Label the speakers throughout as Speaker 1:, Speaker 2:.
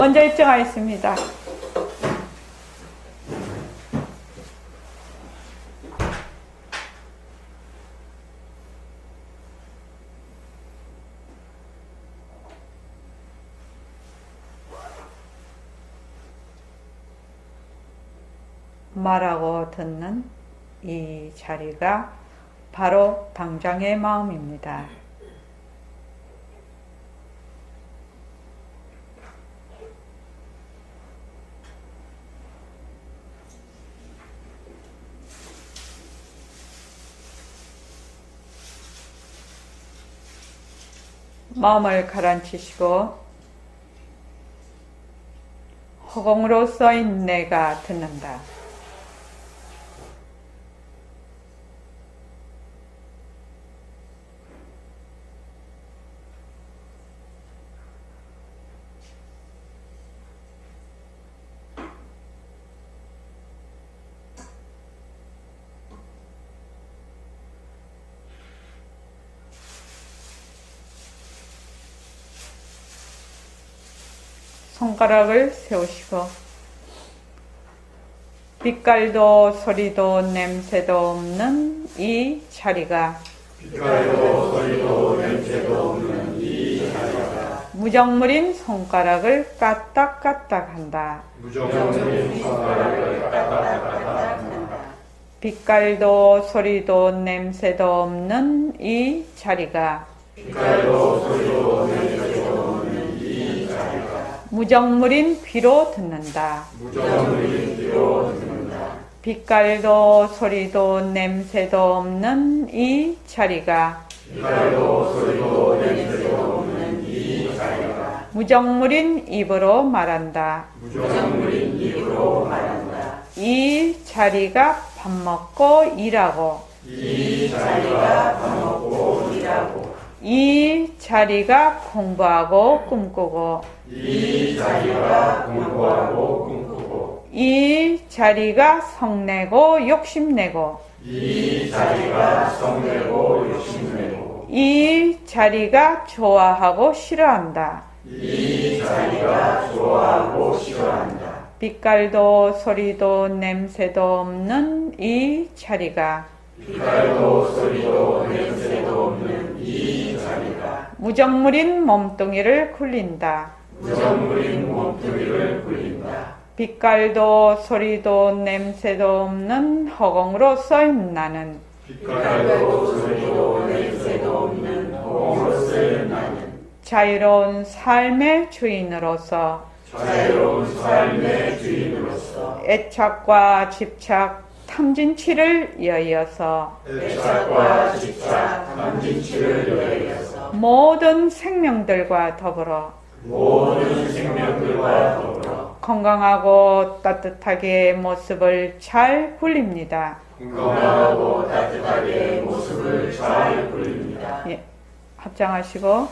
Speaker 1: 먼저 입장하겠습니다. 말하고 듣는 이 자리가 바로 당장의 마음입니다. 마음을 가라앉히시고 허공으로 써인 내가 듣는다. 손가락을 세우시고 빛깔도 소리도 냄새도 없는 이 자리가
Speaker 2: 빛깔도 소리도 냄새도 없는 이 자리가
Speaker 1: 무정물인 손가락을 까딱까딱 한다.
Speaker 2: 무정물인 손가락을 까딱까딱 한다.
Speaker 1: 빛깔도 소리도 냄새도 없는 이 자리가
Speaker 2: 빛깔도 소리도 냄새도 없는 이 자리가
Speaker 1: 무정물인 귀로 듣는다.
Speaker 2: 무정물인 귀로 듣는다.
Speaker 1: 빛깔도 소리도 냄새도 없는 이 자리가
Speaker 2: 빛깔도 소리도 냄새도 없는 이 자리가
Speaker 1: 무정물인 입으로 말한다.
Speaker 2: 무정물인 입으로 말한다.
Speaker 1: 이 자리가 밥 먹고 일하고
Speaker 2: 이 자리가 밥 먹고 일하고
Speaker 1: 이 자리가 공부하고 꿈꾸고
Speaker 2: 이 자리가 공부하고 꿈꾸고
Speaker 1: 이 자리가 성내고 욕심내고
Speaker 2: 이 자리가 성내고 욕심내고
Speaker 1: 이 자리가 좋아하고 싫어한다.
Speaker 2: 이 자리가 좋아하고 싫어한다.
Speaker 1: 빛깔도 소리도 냄새도 없는 이 자리가
Speaker 2: 빛깔도 소리도 냄새도 없는 이 자리가
Speaker 1: 무정물인 몸뚱이를 굴린다.
Speaker 2: 무정물인 몸뚱이를 굴린다.
Speaker 1: 빛깔도 소리도 냄새도 없는 허공으로 써인 나는
Speaker 2: 빛깔도 소리도 냄새도 없는 허공으로서의 나는
Speaker 1: 자유로운 삶의 주인으로서
Speaker 2: 자유로운 삶의 주인으로서
Speaker 1: 애착과 집착, 탐진치를 이어서
Speaker 2: 애착과 집착, 탐진치를 위하여서
Speaker 1: 모든 생명들과 더불어
Speaker 2: 모든 생명들과 더불어
Speaker 1: 건강하고 따뜻하게 모습을 잘 굴립니다.
Speaker 2: 건강하고 따뜻하게 모습을 잘 굴립니다.
Speaker 1: 예, 합장하시고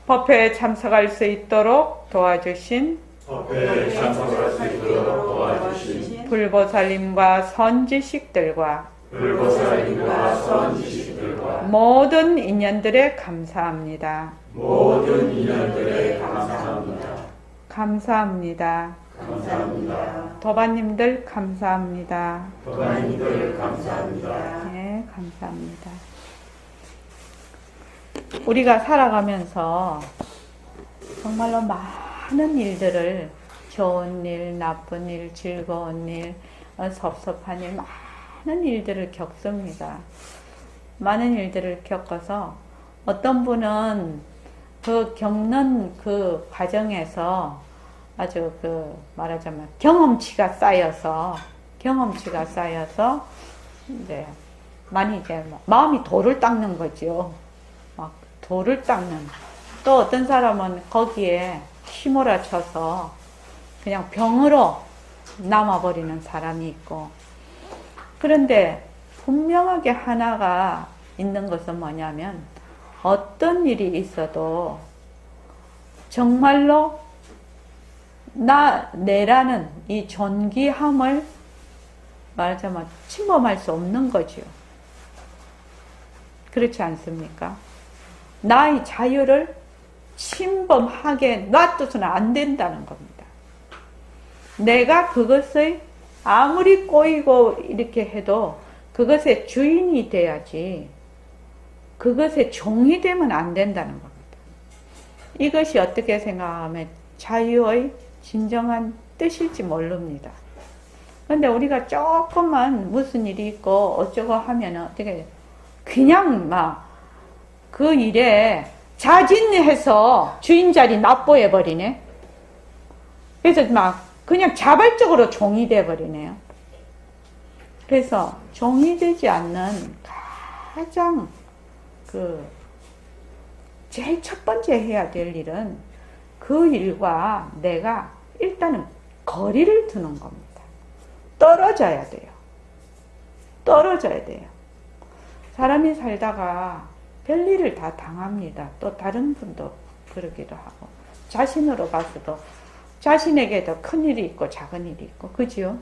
Speaker 1: 법회에 참석할 수 있도록 도와주신
Speaker 2: 법회에 참석할 수 있도록 도와주신
Speaker 1: 불보살님과 선지식들과
Speaker 2: 불보살님과 선지식들과
Speaker 1: 모든 인연들에 감사합니다.
Speaker 2: 모든 인연들에 감사합니다.
Speaker 1: 감사합니다.
Speaker 2: 감사합니다.
Speaker 1: 도반님들 감사합니다.
Speaker 2: 도반님들 감사합니다.
Speaker 1: 네, 감사합니다. 우리가 살아가면서 정말로 많은 일들을 좋은 일, 나쁜 일, 즐거운 일, 섭섭한 일, 많은 일들을 겪습니다. 많은 일들을 겪어서 어떤 분은 그 겪는 그 과정에서 아주 말하자면 경험치가 쌓여서 이제 많이 이제 마음이 돌을 닦는 거죠. 막 돌을 닦는. 또 어떤 사람은 거기에 휘몰아쳐서 그냥 병으로 남아버리는 사람이 있고. 그런데 분명하게 하나가 있는 것은 뭐냐면 어떤 일이 있어도 정말로 내라는 이 존귀함을 말하자면 침범할 수 없는 거죠. 그렇지 않습니까? 나의 자유를 침범하게 놔둬서는 안 된다는 겁니다. 내가 그것의 아무리 꼬이고 이렇게 해도 그것의 주인이 돼야지 그것의 종이 되면 안 된다는 겁니다. 이것이 어떻게 생각하면 자유의 진정한 뜻일지 모릅니다. 근데 우리가 조금만 무슨 일이 있고 어쩌고 하면 어떻게 그냥 막 그 일에 자진해서 주인 자리 납보해 버리네. 그래서 막 그냥 자발적으로 종이 돼 버리네요. 그래서 종이 되지 않는 가장 제일 첫 번째 해야 될 일은 그 일과 내가 일단은 거리를 두는 겁니다. 떨어져야 돼요. 떨어져야 돼요. 사람이 살다가 별일을 다 당합니다. 또 다른 분도 그러기도 하고 자신으로 봐서도 자신에게도 큰 일이 있고 작은 일이 있고 그지요?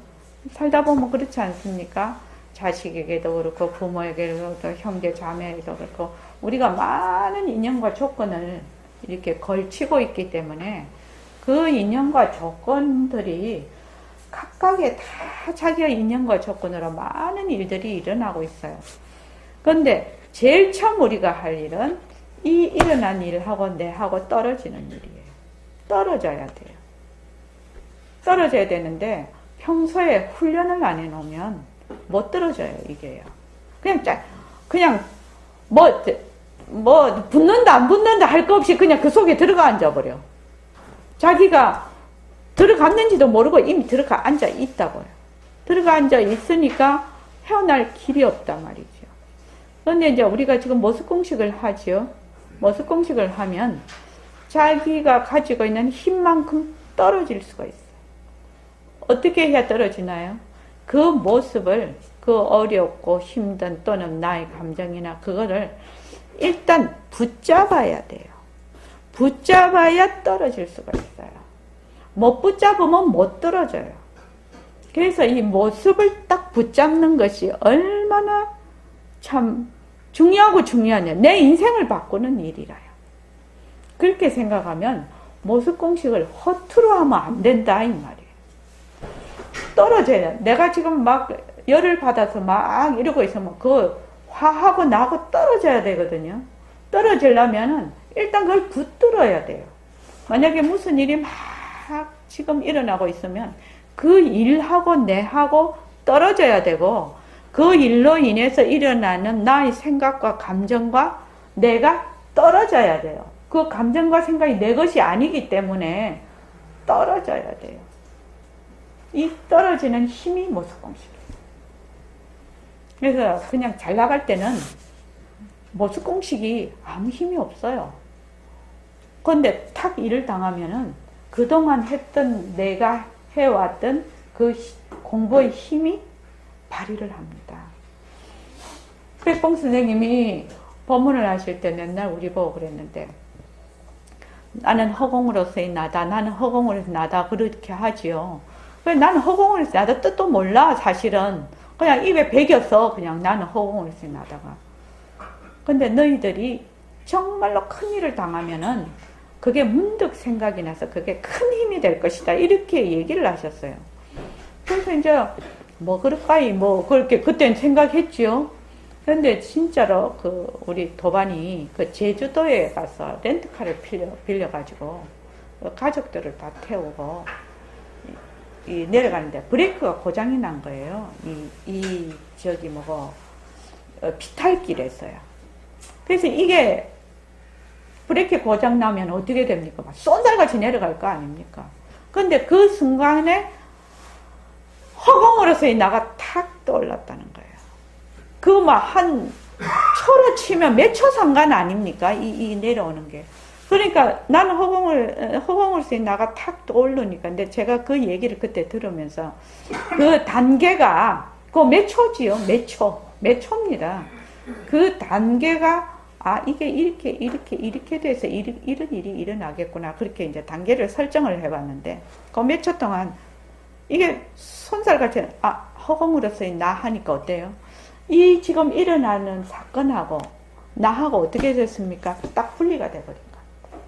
Speaker 1: 살다 보면 그렇지 않습니까? 자식에게도 그렇고 부모에게도 그렇고 형제 자매에게도 그렇고 우리가 많은 인연과 조건을 이렇게 걸치고 있기 때문에 그 인연과 조건들이 각각의 다 자기의 인연과 조건으로 많은 일들이 일어나고 있어요. 그런데 제일 처음 우리가 할 일은 이 일어난 일하고 내하고 떨어지는 일이에요. 떨어져야 돼요. 떨어져야 되는데 평소에 훈련을 안 해놓으면 못 떨어져요. 이게요. 그냥 붙는다 안 붙는다 할 거 없이 그냥 그 속에 들어가 앉아버려. 자기가 들어갔는지도 모르고 이미 들어가 앉아 있다고요. 들어가 앉아 있으니까 헤어날 길이 없단 말이죠. 그런데 이제 우리가 지금 모습공식을 하지요. 모습공식을 하면 자기가 가지고 있는 힘만큼 떨어질 수가 있어요. 어떻게 해야 떨어지나요? 그 모습을, 그 어렵고 힘든 또는 나의 감정이나 그거를 일단 붙잡아야 돼요. 붙잡아야 떨어질 수가 있어요. 못 붙잡으면 못 떨어져요. 그래서 이 모습을 딱 붙잡는 것이 얼마나 참 중요하고 중요하냐. 내 인생을 바꾸는 일이라요. 그렇게 생각하면 모습 공식을 허투루 하면 안 된다 이 말이에요. 떨어져야 돼. 내가 지금 막 열을 받아서 막 이러고 있으면 그 화하고 나하고 떨어져야 되거든요. 떨어지려면은 일단 그걸 붙들어야 돼요. 만약에 무슨 일이 막 지금 일어나고 있으면 그 일하고 내하고 떨어져야 되고 그 일로 인해서 일어나는 나의 생각과 감정과 내가 떨어져야 돼요. 그 감정과 생각이 내 것이 아니기 때문에 떨어져야 돼요. 이 떨어지는 힘이 모습공식이에요. 그래서 그냥 잘 나갈 때는 모습공식이 아무 힘이 없어요. 그런데 탁 일을 당하면은 그동안 했던 내가 해왔던 그 공부의 힘이 발휘를 합니다. 백봉 선생님이 법문을 하실 때 맨날 우리 보고 그랬는데 나는 허공으로서의 나다. 나는 허공으로서 나다. 그렇게 하지요. 나는 허공으로서 나다 뜻도 몰라 사실은. 그냥 입에 배겼어. 그냥 나는 허공으로서 나다가. 근데 너희들이 정말로 큰 일을 당하면은 그게 문득 생각이 나서 그게 큰 힘이 될 것이다. 이렇게 얘기를 하셨어요. 그래서 이제 뭐 그럴까이 뭐 그렇게 그때는 생각했지요. 그런데 진짜로 우리 도반이 제주도에 가서 렌트카를 빌려가지고 가족들을 다 태우고 내려가는데 브레이크가 고장이 난 거예요. 비탈길에서요. 그래서 이게 브레이크 고장 나면 어떻게 됩니까? 막 쏜살같이 내려갈 거 아닙니까? 근데 그 순간에 허공으로서의 나가 탁 떠올랐다는 거예요. 초로 치면 몇 초 상관 아닙니까? 이 내려오는 게. 그러니까 나는 허공으로서의 나가 탁 떠오르니까. 근데 제가 그 얘기를 그때 들으면서 그 단계가, 몇 초지요? 몇 초입니다. 그 단계가 이게 이렇게 돼서 이런 일이 일어나겠구나. 그렇게 이제 단계를 설정을 해봤는데, 그 몇 초 동안 이게 손살같이, 허공으로서의 나 하니까 어때요? 이 지금 일어나는 사건하고 나하고 어떻게 됐습니까? 딱 분리가 돼버린 거예요.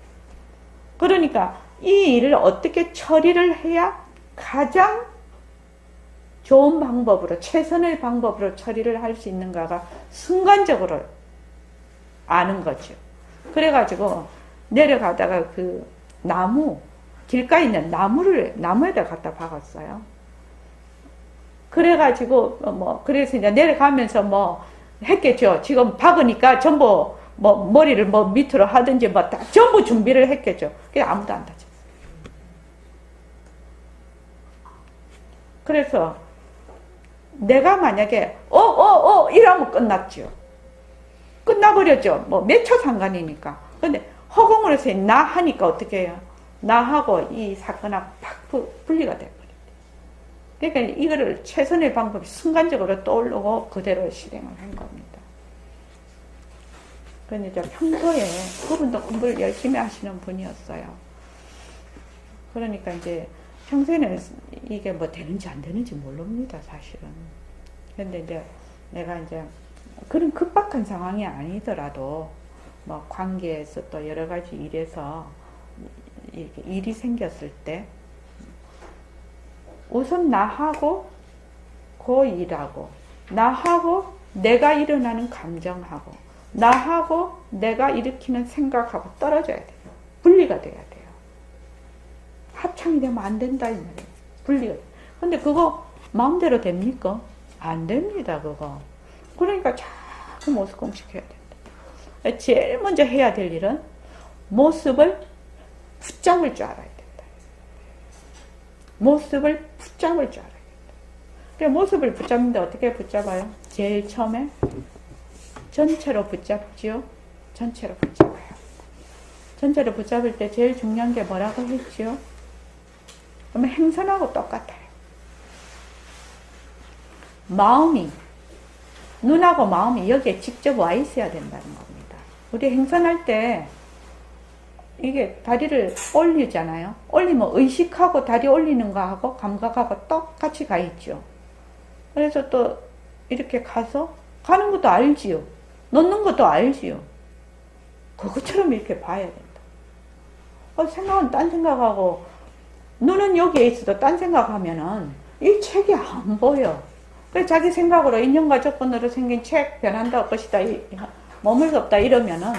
Speaker 1: 그러니까 이 일을 어떻게 처리를 해야 가장 좋은 방법으로, 최선의 방법으로 처리를 할 수 있는가가 순간적으로 아는 거죠. 그래가지고 내려가다가 그 길가에 있는 나무에다 갖다 박았어요. 그래가지고 그래서 이제 내려가면서 했겠죠. 지금 박으니까 전부 머리를 밑으로 하든지 다 전부 준비를 했겠죠. 그게 아무도 안 다쳤어요. 그래서 내가 만약에 이러면 끝났죠. 끝나버렸죠. 몇 초 상관이니까. 근데 허공으로 해서 나 하니까 어떻게 해요? 나하고 이 사건하고 팍 분리가 돼버려요. 그러니까 이거를 최선의 방법이 순간적으로 떠오르고 그대로 실행을 한 겁니다. 그런데 평소에 그분도 공부를 열심히 하시는 분이었어요. 그러니까 이제 평소에는 이게 되는지 안 되는지 모릅니다, 사실은. 근데 이제 내가 이제 그런 급박한 상황이 아니더라도 관계에서 또 여러 가지 일에서 이렇게 일이 생겼을 때 우선 나하고 그 일하고 나하고 내가 일어나는 감정하고 나하고 내가 일으키는 생각하고 떨어져야 돼요. 분리가 돼야 돼요. 합창이 되면 안 된다 이 말이에요. 분리가 돼요. 근데 그거 마음대로 됩니까? 안 됩니다, 그거. 그러니까 자꾸 모습 공식해야 된다. 제일 먼저 해야 될 일은 모습을 붙잡을 줄 알아야 된다. 모습을 붙잡을 줄 알아야 된다. 그래, 모습을 붙잡는데 어떻게 붙잡아요? 제일 처음에 전체로 붙잡지요. 전체로 붙잡아요. 전체로 붙잡을 때 제일 중요한 게 뭐라고 했지요? 그러면 행선하고 똑같아요. 마음이, 눈하고 마음이 여기에 직접 와 있어야 된다는 겁니다. 우리 행선할 때 이게 다리를 올리잖아요. 올리면 의식하고 다리 올리는 거하고 감각하고 똑같이 가 있죠. 그래서 또 이렇게 가는 것도 알지요. 놓는 것도 알지요. 그것처럼 이렇게 봐야 된다. 생각은 딴 생각하고 눈은 여기에 있어도 딴 생각하면은 이 책이 안 보여. 그래서 자기 생각으로 인연과 조건으로 생긴 책 변한다 것이다 머물 수 없다 이러면은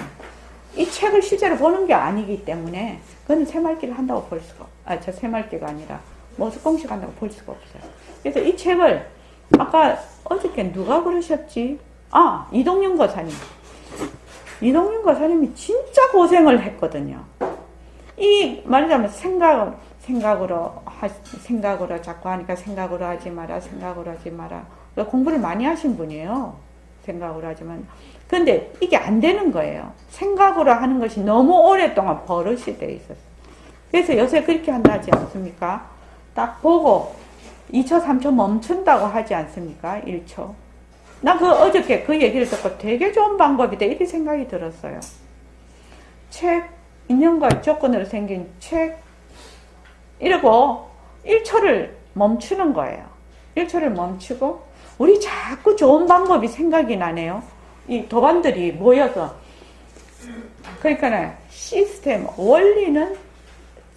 Speaker 1: 이 책을 실제로 보는 게 아니기 때문에 그건 새말기를 한다고 볼 수가 새말기가 아니라 모습공식 한다고 볼 수가 없어요. 그래서 이 책을 아까 어저께 누가 그러셨지? 이동윤 거사님. 이동윤 거사님이 진짜 고생을 했거든요. 이 말하자면 생각으로 자꾸 하니까 생각으로 하지 마라. 공부를 많이 하신 분이에요. 생각으로 하지만. 근데 이게 안 되는 거예요. 생각으로 하는 것이 너무 오랫동안 버릇이 돼 있었어요. 그래서 요새 그렇게 한다 하지 않습니까? 딱 보고 2초, 3초 멈춘다고 하지 않습니까? 1초. 나 어저께 그 얘기를 듣고 되게 좋은 방법이다. 이렇게 생각이 들었어요. 인연과 조건으로 생긴 책, 이러고 1초를 멈추는 거예요. 1초를 멈추고, 우리 자꾸 좋은 방법이 생각이 나네요. 이 도반들이 모여서. 그러니까 시스템, 원리는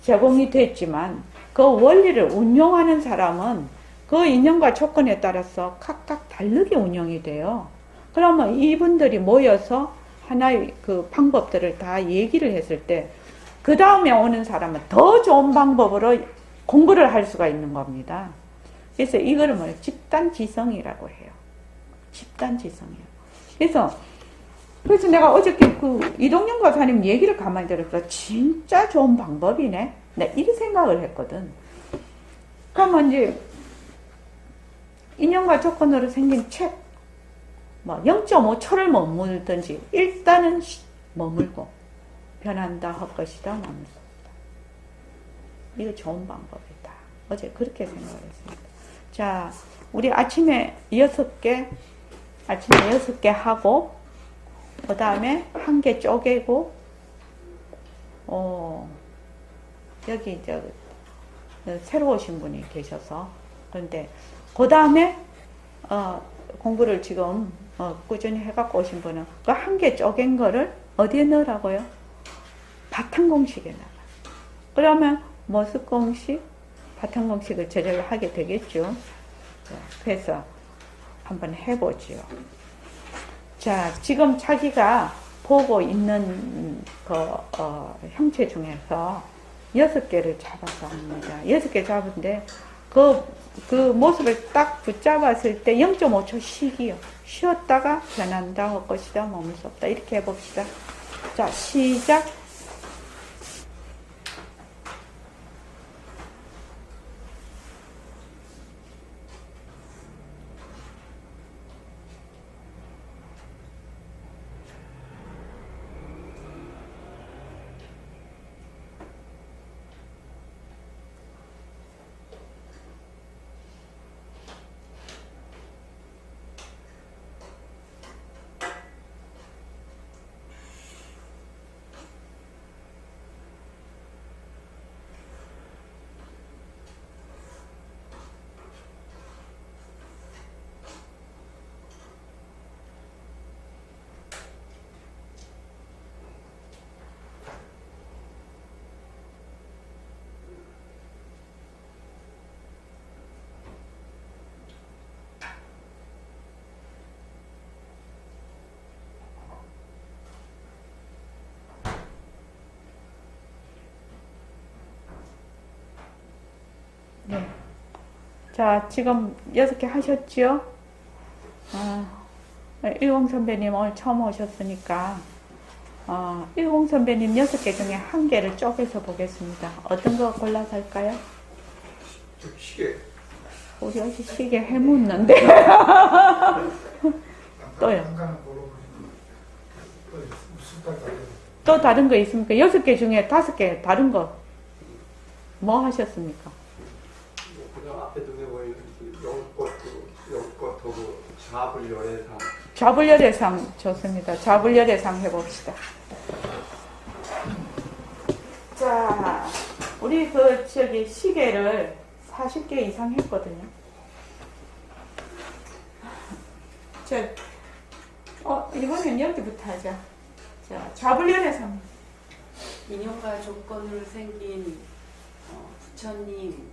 Speaker 1: 제공이 됐지만, 그 원리를 운용하는 사람은 그 인연과 조건에 따라서 각각 다르게 운영이 돼요. 그러면 이분들이 모여서 하나의 그 방법들을 다 얘기를 했을 때, 그 다음에 오는 사람은 더 좋은 방법으로 공부를 할 수가 있는 겁니다. 그래서 이거를 집단지성이라고 해요. 집단지성이에요. 그래서 내가 어저께 그 이동윤 거사님 얘기를 가만히 들었어. 진짜 좋은 방법이네. 내가 이렇게 생각을 했거든. 그러면 이제 인연과 조건으로 생긴 책, 0.5초를 머물든지 일단은 머물고 변한다 할 것이다 머물 수 없다. 이거 좋은 방법이다. 어제 그렇게 생각을 했습니다. 자, 우리 아침에 6개 하고 그 다음에 1개 쪼개고 여기 이제 새로 오신 분이 계셔서 그런데 그 다음에 공부를 지금 꾸준히 해갖고 오신 분은 그 1개 쪼갠 거를 어디에 넣으라고요? 바탕공식에 넣어라. 그러면 모습공식, 파탄공식을 제작을 하게 되겠죠. 자, 그래서 한번 해보죠. 자, 지금 자기가 보고 있는 형체 중에서 6개를 잡아서 합니다. 6개 잡은데 그 모습을 딱 붙잡았을 때 0.5초 쉬기요. 쉬었다가 변한다, 할 것이다, 머물 수 없다. 이렇게 해봅시다. 자, 시작. 네. 자, 지금 6개 하셨죠? 일공 선배님 오늘 처음 오셨으니까, 일공 선배님 6개 중에 1개를 쪼개서 보겠습니다. 어떤 거 골라서 할까요?
Speaker 3: 시계.
Speaker 1: 우리 어제 시계 해묻는데. 또요. 또 다른 거 있습니까? 6개 중에 5개 다른 거 뭐 하셨습니까?
Speaker 3: 그냥 앞에 눈에 보이는 영꽃하고 자불열애상.
Speaker 1: 자불열애상 좋습니다. 자불열애상 해봅시다. 자, 우리 시계를 40개 이상 했거든요. 이번엔 여기부터 하자. 자, 자불열애상.
Speaker 2: 인연과 조건으로 생긴 부처님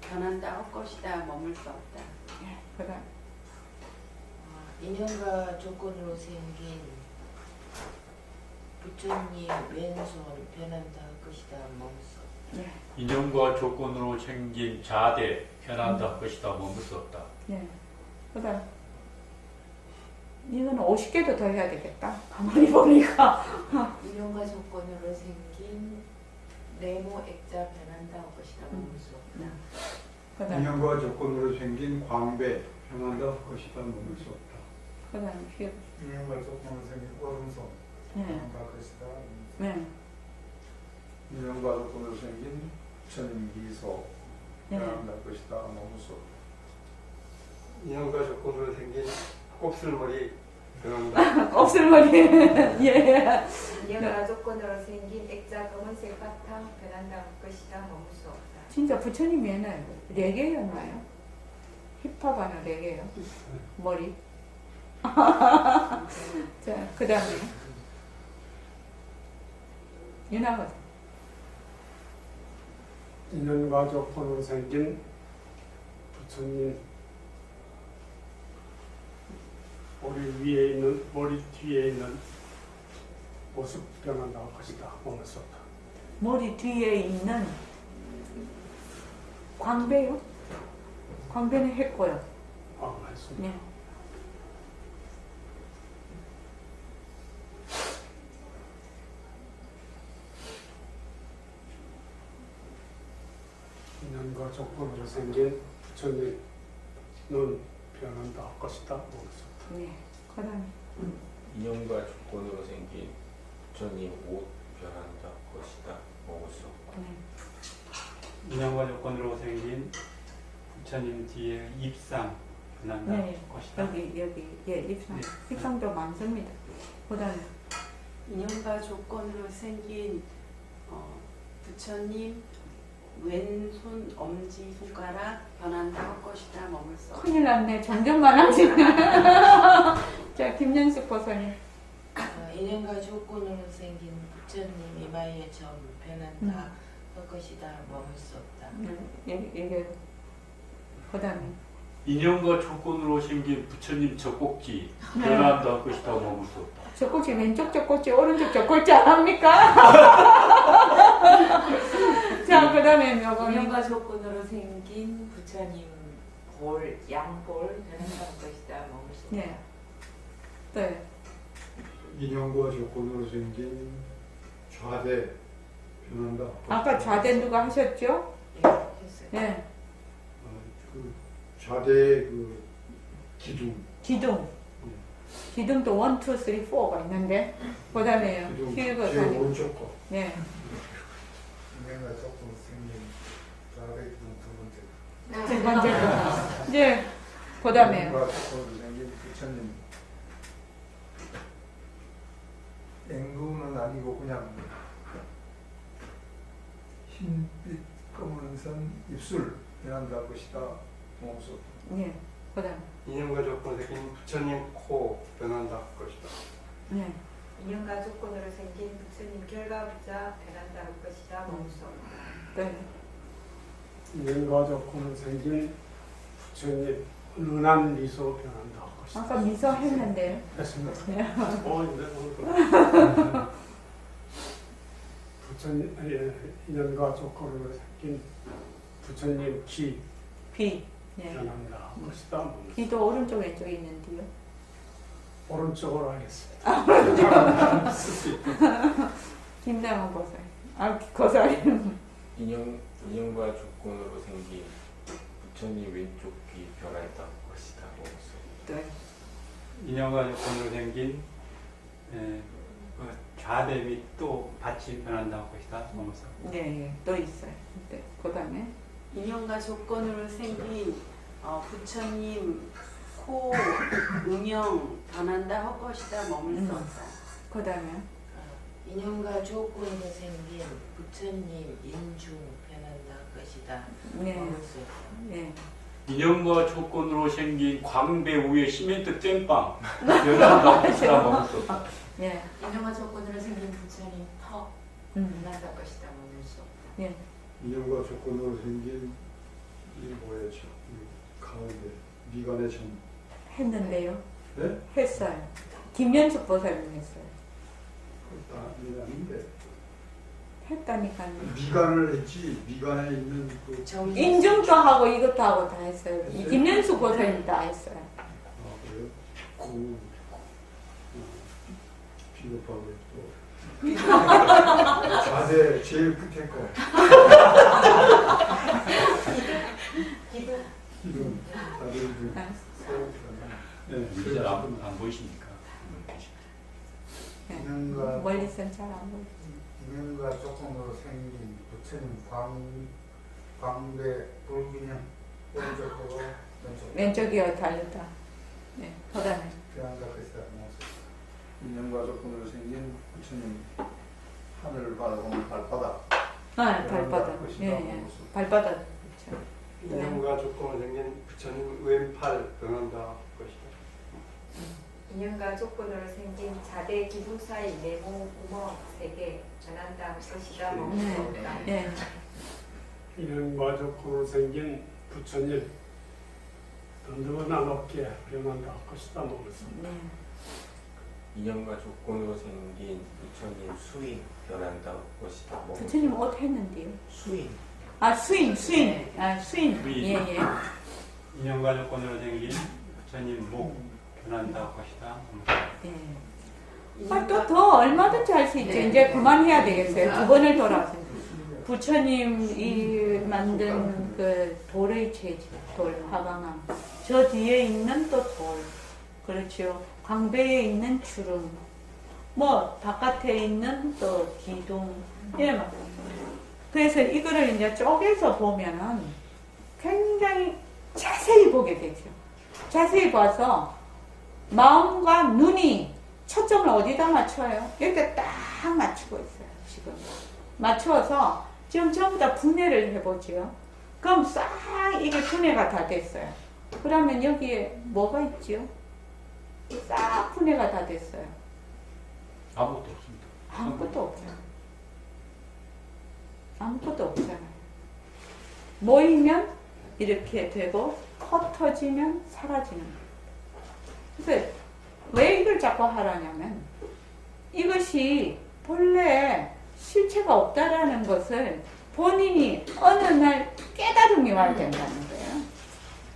Speaker 2: 변한다 할 것이다 머물 수 없다.
Speaker 1: 그다음
Speaker 4: 인연과 조건으로 생긴 부처님 왼손 변한다 할 것이다 머물 수 없다.
Speaker 5: 인연과 조건으로 생긴 자대 변한다 할 것이다 머물 수 없다.
Speaker 1: 네. 그다음 이거는 50개도 더 해야 되겠다. 가만히 보니까.
Speaker 4: 인연과 조건으로 생긴 네모 액자 변한다 할 것이다 머물 수 없다.
Speaker 1: 그다음
Speaker 3: 인연과 조건으로 생긴 광배 변한다 할 것이다 머물 수 없다.
Speaker 1: 그다음
Speaker 3: 인연과 조건으로 생긴 오른손
Speaker 1: 네.
Speaker 3: 변한다 할 것이다.
Speaker 1: 네.
Speaker 3: 인연과 조건으로 생긴 부처님 미소
Speaker 1: 네.
Speaker 3: 변한다 할 것이다 머물 수 없다. 인연과 조건으로 생긴 곱슬머리 변한다.
Speaker 1: 곱슬머리. 예.
Speaker 6: 인연과 조건으로 생긴 액자 검은색 바탕 변한다 할 것이다 머물 수 없다.
Speaker 1: 진짜 부처님 얘는 4개였나요? 힙합 하나 4개요. 머리. 자, 그 다음에 윤학은
Speaker 7: 인연과 조건으로 생긴 부처님 머리 뒤에 있는 모습 변한다 할 것이다 머물 수 없다.
Speaker 1: 머리 뒤에 있는 광배요? 광배는 했고요.
Speaker 7: 했습니다.
Speaker 1: 네.
Speaker 7: 인연과 조건으로 생긴 부처님 눈 변한다 할 것이다 머물 수 없다.
Speaker 1: 네. 그 다음에
Speaker 8: 인연과 조건으로 생긴 부처님 옷 변한다 것이다 먹을 수 없다.
Speaker 1: 네.
Speaker 9: 인연과 조건으로 생긴 부처님 뒤에 입상 변한다
Speaker 1: 네.
Speaker 9: 것이다.
Speaker 1: 여기 예, 입상.
Speaker 9: 네.
Speaker 1: 입상도 많습니다. 그 다음에
Speaker 2: 인연과 조건으로 생긴 부처님 왼손 엄지 손가락 변한다 할 것이다 머물 수 없다.
Speaker 1: 큰일 났네. 점점만 하시네. 자, 김연숙 보사님.
Speaker 4: 인연과 조건으로 생긴 부처님 이마에 점 변한다 할 것이다 머물 수 없다.
Speaker 1: 이게 그 다음에
Speaker 5: 인연과 조건으로 생긴 부처님 젖꼭지 변한다 할 것이다 머물 수 없다.
Speaker 1: 젖꼭지 왼쪽 젖꼭지 오른쪽 젖꼭지 안 합니까? 자, 그 다음에
Speaker 4: 인연과 조건으로 생긴 부처님 볼, 양볼 변한다 할 것이다 머물 수 없다.
Speaker 1: 예. 네.
Speaker 3: 인연과 조건으로 생긴 좌대 변한다.
Speaker 1: 아까 좌대 누가 하셨죠?
Speaker 4: 예, 했어요.
Speaker 1: 예.
Speaker 3: 그 좌대의 그 기둥.
Speaker 1: 기둥도 1, 2, 3, 4가 있는데 그 다음에
Speaker 3: 기둥
Speaker 1: 힐거
Speaker 3: 제일
Speaker 1: 다니고
Speaker 3: 오른쪽 거.
Speaker 1: 예.
Speaker 3: 인연과 조건으로 생긴 좌대 기둥 두 번째.
Speaker 1: 두 번째 거. 이제 그 다음에
Speaker 3: 인연과 조건으로 생긴 부처님. 앵두는 아니고 그냥 흰빛 검은 선 입술 변한다 것이다. 몸소.
Speaker 1: 예. 그 다음에
Speaker 3: 인연과 조건으로 생긴 부처님 코 변한다 것이다.
Speaker 1: 예.
Speaker 6: 인연과 조건으로 생긴 부처님 결과부자 변한다 할 것이다 머물 수 없다.
Speaker 1: 네.
Speaker 7: 인연과 조건으로 생긴 부처님 은한 미소 변한다 할 것이다.
Speaker 1: 아까 미소 했는데
Speaker 7: 했습니다.
Speaker 1: 예.
Speaker 7: 부처님 인연과 조건으로 생긴 부처님 기
Speaker 1: 비. 예.
Speaker 7: 변한다 할 것이다. 뭐
Speaker 1: 비도 오른쪽 왼쪽에 있는데요.
Speaker 7: 오른쪽으로 하겠습니다.
Speaker 1: 김남은 고사님. 아, 고사님.
Speaker 8: 인연과 조건으로 생긴 부처님 왼쪽 귀 변한다 할 것이다 머물 수 없다.
Speaker 1: 네.
Speaker 9: 인연과 조건으로 생긴 그 좌대 및 또 밭이 변한다 할 것이다 머물 수 없다.
Speaker 1: 네, 또 있어요. 네. 그 다음에
Speaker 2: 인연과 조건으로 생긴 부처님 코 음영 변한다 할 것이다 머물 수 없다.
Speaker 1: 그 다음에
Speaker 4: 인연과 조건으로 생긴 부처님 인중 변한다 할 것이다
Speaker 1: 네.
Speaker 4: 머물 수 없다.
Speaker 1: 예.
Speaker 5: 인연과 조건으로 생긴 광배 위에 시멘트 땜빵 변한다 할 것이다 머물 수 없다.
Speaker 1: 예.
Speaker 4: 인연과 조건으로 생긴 부처님 턱 변한다 할 것이다 머물 수 없다.
Speaker 1: 예.
Speaker 3: 인연과 조건으로 생긴 이 뭐였죠? 이 가운데 미간의 점.
Speaker 1: 했는데요.
Speaker 3: 네?
Speaker 1: 했어요. 김연숙 보살님 했어요.
Speaker 3: 이게 아닌데
Speaker 1: 했다니까요.
Speaker 3: 미간을 했지. 미간에 있는 그
Speaker 1: 인중도 하고 이것도 하고 다 했어요. 이 김연숙 보살님 다 했어요.
Speaker 3: 그래요? 그 비겁하게 또 자세 제일 끝에 거. 기둥 다들 그
Speaker 5: 네, 이제 안 보이십니까?
Speaker 3: 인연과
Speaker 1: 멀리서는 잘 안 보여요.
Speaker 3: 인연과 조건으로 생긴 부처님 광배 불균형 오른쪽으로 왼쪽
Speaker 1: 왼쪽이요, 다르다. 네, 그 다음에
Speaker 3: 변한다 것이다. 인연과 조건으로 생긴 부처님 하늘을 바라보는 발바닥.
Speaker 1: 아, 발바닥. 예, 예. 발바닥. 그렇죠.
Speaker 3: 인연과 조건으로 생긴 부처님 왼팔 변한다 것이다.
Speaker 6: 인연과 조건으로 생긴 자대 기둥 사이 네모 구멍 3개 변한다 할 것이다 머물 수 없다.
Speaker 1: 예.
Speaker 7: 인연과 조건으로 생긴 부처님 든든한 어깨 변한다 할 것이다 머물 수 없다.
Speaker 1: 네.
Speaker 8: 인연과 조건으로 생긴 부처님 수인 변한다 할 것이다 머물 수
Speaker 1: 부처님
Speaker 8: 없다.
Speaker 1: 옷 했는데요.
Speaker 8: 수인
Speaker 1: 아, 수인. 아, 수인.
Speaker 5: 수인.
Speaker 1: 예, 예.
Speaker 9: 인연과 조건으로 생긴 부처님 목 변한다 할 것이다 머물 수 없다.
Speaker 1: 예. 아, 또 더 얼마든지 할 수 있죠. 이제 그만해야 되겠어요. 두 번을 돌아서. 부처님이 만든 그 돌의 체질, 돌, 화강암. 저 뒤에 있는 또 돌. 그렇죠. 광배에 있는 주름. 뭐, 바깥에 있는 또 기둥. 예, 막. 그래서 이거를 이제 쪼개서 보면은 굉장히 자세히 보게 되죠. 자세히 봐서 마음과 눈이 초점을 어디다 맞춰요? 여기다 딱 맞추고 있어요, 지금. 맞춰서 지금 전부 다 분해를 해보죠. 그럼 싹 이게 분해가 다 됐어요. 그러면 여기에 뭐가 있죠? 싹 분해가 다 됐어요.
Speaker 5: 아무것도 없습니다.
Speaker 1: 아무것도 없어요. 아무것도 없잖아요. 모이면 이렇게 되고 흩어지면 사라지는 거예요. 그래서 왜 이걸 자꾸 하라냐면 이것이 본래 실체가 없다라는 것을 본인이 어느 날 깨달음이 와야 된다는 거예요.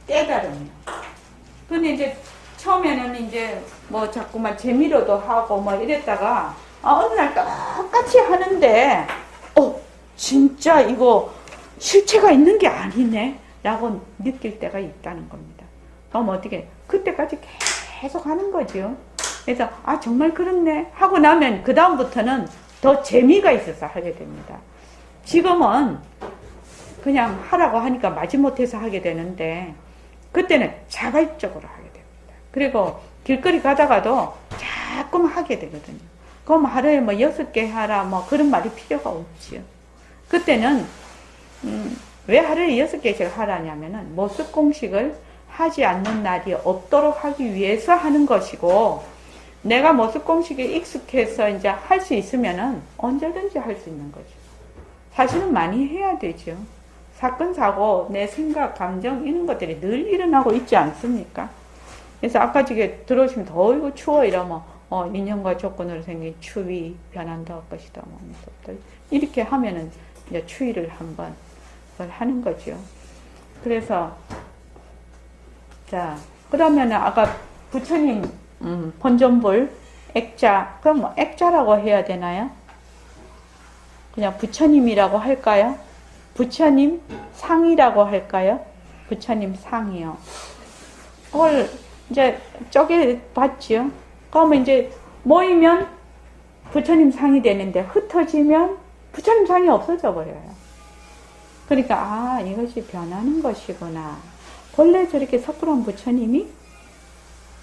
Speaker 1: 깨달음이요. 근데 이제 처음에는 이제 뭐 자꾸만 재미로도 하고 뭐 이랬다가 어느 날 똑같이 하는데 진짜 이거 실체가 있는 게 아니네 라고 느낄 때가 있다는 겁니다. 그럼 어떻게 그때까지 계속 하는 거죠. 그래서 정말 그렇네 하고 나면 그 다음부터는 더 재미가 있어서 하게 됩니다. 지금은 그냥 하라고 하니까 마지못해서 하게 되는데 그때는 자발적으로 하게 됩니다. 그리고 길거리 가다가도 자꾸만 하게 되거든요. 그럼 하루에 뭐 6개 하라 뭐 그런 말이 필요가 없지요. 그때는 왜 하루에 6개씩 하라냐면은 모습 공식을 하지 않는 날이 없도록 하기 위해서 하는 것이고, 내가 모습 공식에 익숙해서 이제 할 수 있으면은 언제든지 할 수 있는 거죠. 사실은 많이 해야 되죠. 사건, 사고, 내 생각, 감정 이런 것들이 늘 일어나고 있지 않습니까? 그래서 아까 저게 들어오시면 더이고 추워 이러면 인연과 조건으로 생긴 추위 변한다 할 것이다. 이렇게 하면은 이제 추위를 한번 그걸 하는 거죠. 그래서 자 그러면은 아까 부처님 본전불 액자 그럼 뭐 액자라고 해야 되나요? 그냥 부처님이라고 할까요? 부처님 상이라고 할까요? 부처님 상이요. 그걸 이제 쪼개 봤죠. 그러면 이제 모이면 부처님 상이 되는데 흩어지면 부처님 상이 없어져 버려요. 그러니까 이것이 변하는 것이구나. 본래 저렇게 석굴원 부처님이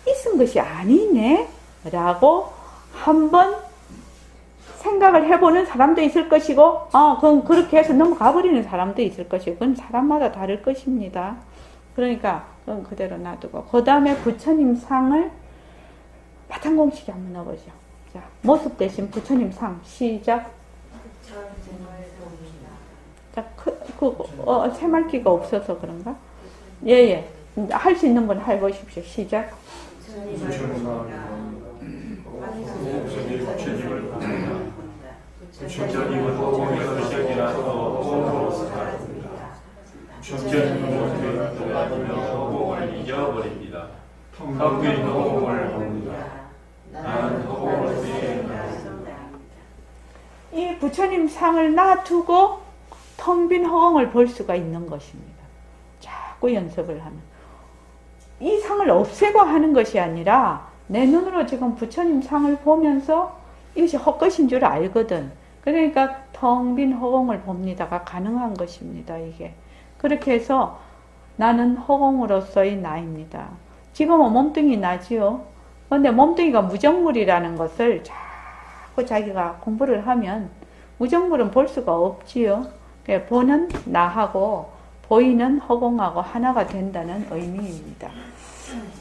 Speaker 1: 있은 것이 아니네 라고 한번 생각을 해보는 사람도 있을 것이고 그건 그렇게 해서 넘어가 버리는 사람도 있을 것이고 그건 사람마다 다를 것입니다. 그러니까 그건 그대로 놔두고 그 다음에 부처님 상을 바탕공식에 한번 넣어보죠. 자, 모습 대신 부처님 상 시작. 자, 새말기가 없어서 그런가? 예. 할 수 있는 건 해보십시오. 시작.
Speaker 5: 부처님은 호공의 시작이라서 호공으로서 살았습니다. 부처님은 모습을 돌아보며 호공을 잊어버립니다. 텅빈 호공을 봅니다. 나는 호공을 수행합니다.
Speaker 1: 이 부처님 상을 놔두고 텅 빈 허공을 볼 수가 있는 것입니다. 자꾸 연습을 하면. 이 상을 없애고 하는 것이 아니라 내 눈으로 지금 부처님 상을 보면서 이것이 헛것인 줄 알거든. 그러니까 텅 빈 허공을 봅니다가 가능한 것입니다. 이게. 그렇게 해서 나는 허공으로서의 나입니다. 지금은 몸뚱이 나지요. 그런데 몸뚱이가 무정물이라는 것을 자꾸 자기가 공부를 하면 무정물은 볼 수가 없지요. 보는 나하고 보이는 허공하고 하나가 된다는 의미입니다.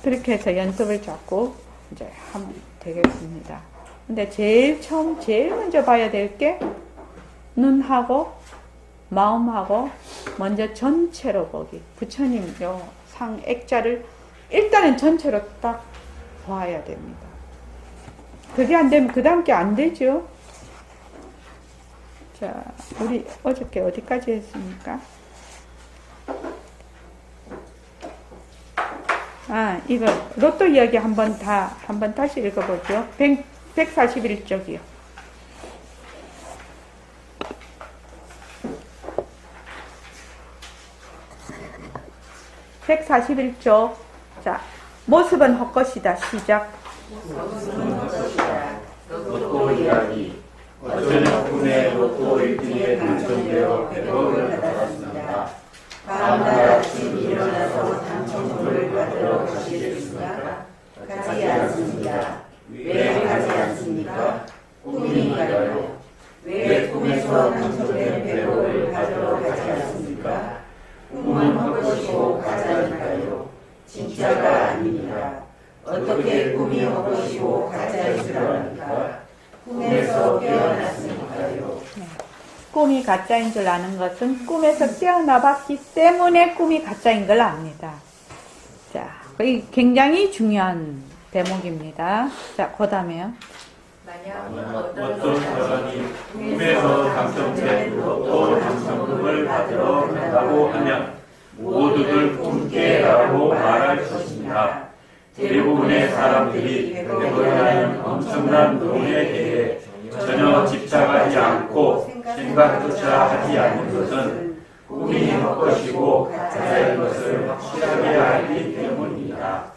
Speaker 1: 그렇게 해서 연습을 자꾸 이제 하면 되겠습니다. 근데 제일 먼저 봐야 될 게 눈하고 마음하고 먼저 전체로 보기. 부처님 요 상 액자를 일단은 전체로 딱 봐야 됩니다. 그게 안 되면 그 다음 게 안 되죠. 자, 우리 어저께 어디까지 했습니까? 이거 로또 이야기 한번 다시 읽어보죠. 141쪽이요. 141쪽. 자, 모습은 헛것이다. 시작.
Speaker 8: 로또 이야기. 어쩌면 군의 로또 1등에 당첨되어 100억을 받았습니다. 다음날 아침 일어나서 당첨금을 받으러 가시겠습니까? 가지 않습니다. 왜 가지 않습니까? 꿈이니까요. 왜 꿈에서 당첨된 100억을 받으러 가지 않습니까? 꿈은 헛것이고 가짜니까요. 진짜가 아닙니다. 어떻게 꿈이 헛것이고 가짜일 줄 압니까? 꿈에서 깨어났으니까요.
Speaker 1: 꿈이 가짜인 줄 아는 것은 꿈에서 깨어나 봤기 때문에 꿈이 가짜인 걸 압니다. 자, 이 굉장히 중요한 대목입니다. 자, 그 다음에요.
Speaker 4: 만약
Speaker 5: 어떤 사람이 꿈에서 당첨된 로또 당첨금을 받으러 간다고 하면 모두들 꿈깨라고 말할 것입니다. 대부분의 사람들이 그거라는 엄청난 돈에 대해 전혀 집착하지 않고 생각조차 하지 않는 것은 꿈이 헛것이고 가짜인 것을 확실하게 알기 때문입니다.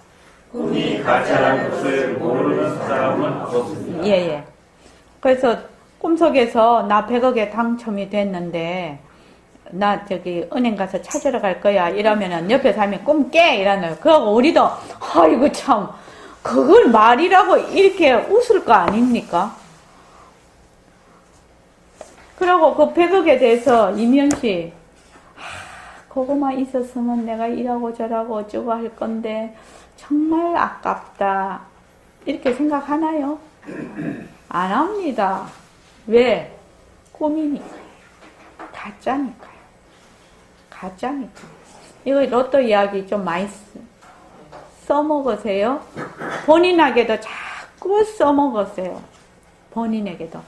Speaker 5: 꿈이 가짜라는 것을 모르는 사람은 없습니다.
Speaker 1: 예. 그래서 꿈속에서 나 100억에 당첨이 됐는데 나 저기 은행 가서 찾으러 갈 거야 이러면은 옆에 사람이 꿈 깨 이러네요. 그러고 우리도 아이고 참 그걸 말이라고 이렇게 웃을 거 아닙니까? 그러고 그 100억에 대해서 이면 씨 그거만 있었으면 내가 이러고 저러고 어쩌고 할 건데 정말 아깝다 이렇게 생각하나요? 안 합니다. 왜? 꿈이니까요. 가짜니까요. 이거 로또 이야기 좀 많이 써먹으세요. 본인에게도 자꾸 써먹으세요. 본인에게도.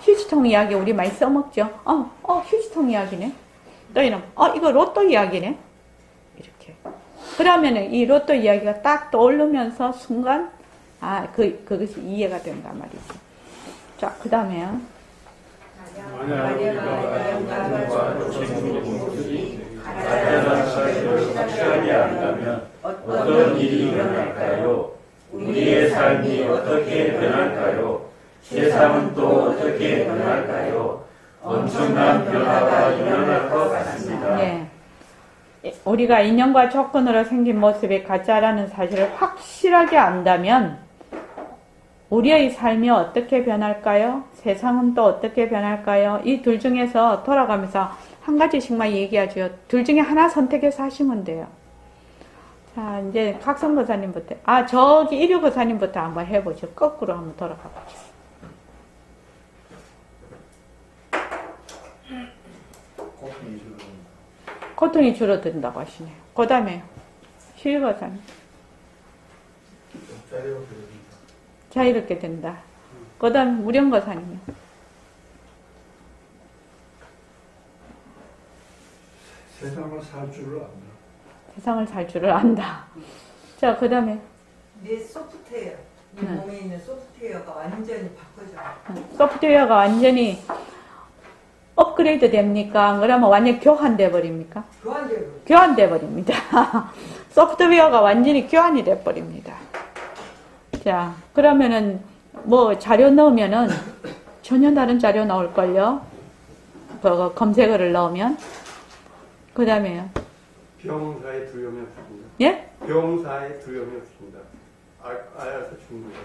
Speaker 1: 휴지통 이야기 우리 많이 써먹죠. 휴지통 이야기네. 또 이러면 이거 로또 이야기네. 이렇게. 그러면은 이 로또 이야기가 딱 떠오르면서 순간 그것이 이해가 된단 말이죠. 자, 그 다음에요.
Speaker 8: 만약 우리가 책임진 것이 가짜라는 사실을 확실하게 안다면 어떤 일이 일어날까요? 우리의 삶이 어떻게 변할까요? 세상은 또 어떻게 변할까요? 엄청난 변화가 일어날 것 같습니다.
Speaker 1: 네. 우리가 인연과 조건으로 생긴 모습이 가짜라는 사실을 확실하게 안다면 우리의 삶이 어떻게 변할까요? 세상은 또 어떻게 변할까요? 이 둘 중에서 돌아가면서 한 가지씩만 얘기하죠. 둘 중에 하나 선택해서 하시면 돼요. 자, 이제 각성보사님부터, 저기 일요보사님부터 한번 해보죠. 거꾸로 한번 돌아가 보죠. 고통이 줄어든다고 하시네요. 그 다음에 실거사님. 자유롭게 된다. 그 다음 무령거사님요.
Speaker 3: 세상을 살 줄을 안다.
Speaker 1: 세상을 살 줄을 안다. 자, 그 다음에
Speaker 10: 내 소프트웨어, 내 몸에 있는 소프트웨어가 완전히 바꿔져.
Speaker 1: 소프트웨어가 완전히 업그레이드 됩니까? 그러면 완전히 교환돼 버립니까? 교환돼 버립니다. 소프트웨어가 완전히 교환이 돼 버립니다. 자, 그러면은 뭐 자료 넣으면은 전혀 다른 자료 나올걸요. 그 검색어를 넣으면. 그 다음에요.
Speaker 3: 병사에 두려움이 없습니다.
Speaker 1: 예?
Speaker 3: 병사에 두려움이 없습니다. 알아서 죽는 것.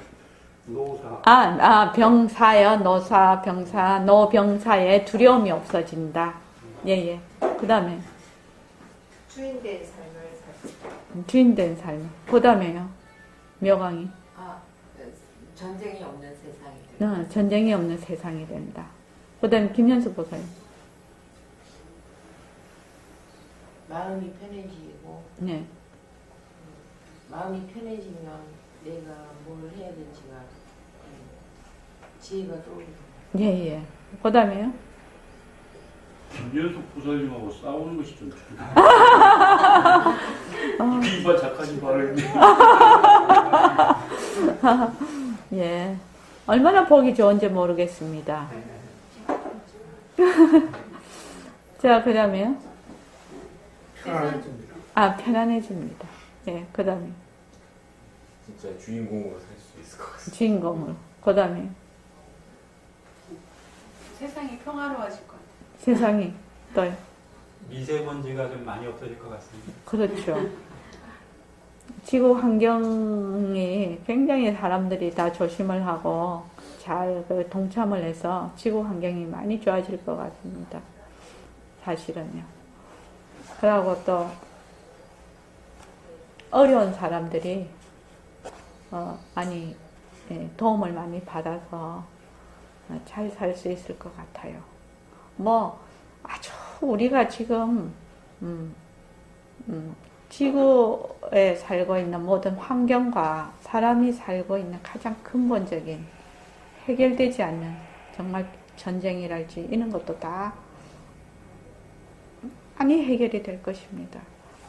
Speaker 3: 노사.
Speaker 1: 병사요. 노사, 병사, 노병사에 두려움이 없어진다. 예. 그 다음에.
Speaker 6: 주인된 삶을 살.
Speaker 1: 주인된 삶. 그 다음에요. 묘강이.
Speaker 4: 전쟁이 없는 세상이 된다.
Speaker 1: 전쟁이 없는 세상이 된다. 그 다음에 김현수 보사님.
Speaker 4: 마음이 편해지고
Speaker 1: 네.
Speaker 4: 마음이 편해지면 내가 뭘 해야 될지가 지혜가 떠오르는
Speaker 1: 예. 그 다음에요.
Speaker 5: 김연숙 부사님하고 싸우는 것이 좀 이봐 작가님 말을
Speaker 1: 예. 얼마나 보기 좋은지 모르겠습니다. 자, 그 다음에요.
Speaker 7: 편안해집니다.
Speaker 1: 편안해집니다. 예, 그 다음에.
Speaker 8: 진짜 주인공으로 살 수 있을 것 같습니다.
Speaker 1: 주인공으로. 그 다음에.
Speaker 2: 세상이 평화로워질 것 같아요.
Speaker 1: 세상이 또요.
Speaker 9: 미세먼지가 좀 많이 없어질 것 같습니다.
Speaker 1: 그렇죠. 지구 환경이 굉장히 사람들이 다 조심을 하고 잘 동참을 해서 지구 환경이 많이 좋아질 것 같습니다. 사실은요. 그리고 또 어려운 사람들이 많이 도움을 많이 받아서 잘 살 수 있을 것 같아요. 뭐 아주 우리가 지금 지구에 살고 있는 모든 환경과 사람이 살고 있는 가장 근본적인 해결되지 않는 정말 전쟁이랄지 이런 것도 다 많이 해결이 될 것입니다.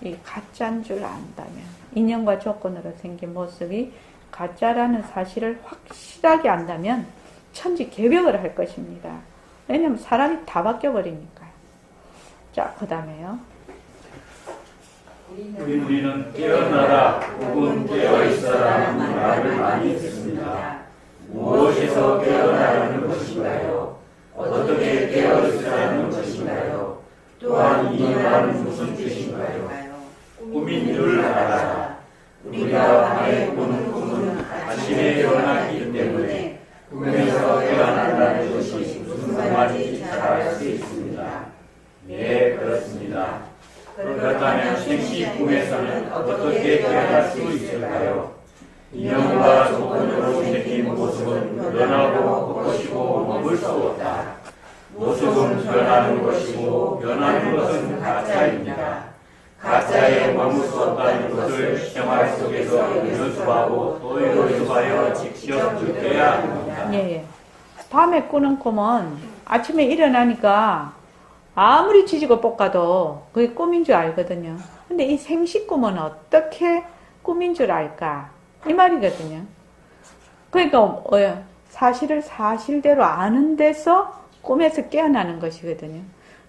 Speaker 1: 이 가짜인 줄 안다면, 인연과 조건으로 생긴 모습이 가짜라는 사실을 확실하게 안다면 천지개벽을 할 것입니다. 왜냐하면 사람이 다 바뀌어버리니까요. 자, 그 다음에요.
Speaker 5: 우리는 깨어나라 혹은 깨어있어라는 말을 많이 듣습니다. 무엇에서 깨어나라는 것인가요? 어떻게 깨어있으라는 것인가요? 또한 이 말은 무슨 뜻인가요? 꿈인 줄 알아라. 우리가 밤에 꾸는 꿈은 아침에 일어나기 때문에 꿈에서 깨어난다는 것이 무슨 말인지 잘 알 수 있습니다. 네, 그렇습니다. 그렇다면 생시 꿈에서는 어떻게 깨어날 수 있을까요? 인연과 조건으로 생긴 모습은 변하고 헛것이고 머물 수 없다. 모습은 변하는 것이고 변하는 것은 가짜입니다. 가짜에 머물 수 없다는 것을 생활 속에서 연습하고 또 연습하여 직접 느껴야 합니다.
Speaker 1: 예. 밤에 꾸는 꿈은 아침에 일어나니까 아무리 지지고 볶아도 그게 꿈인 줄 알거든요. 근데 이 생시 꿈은 어떻게 꿈인 줄 알까? 이 말이거든요. 그러니까 사실을 사실대로 아는 데서 꿈에서 깨어나는 것이거든요.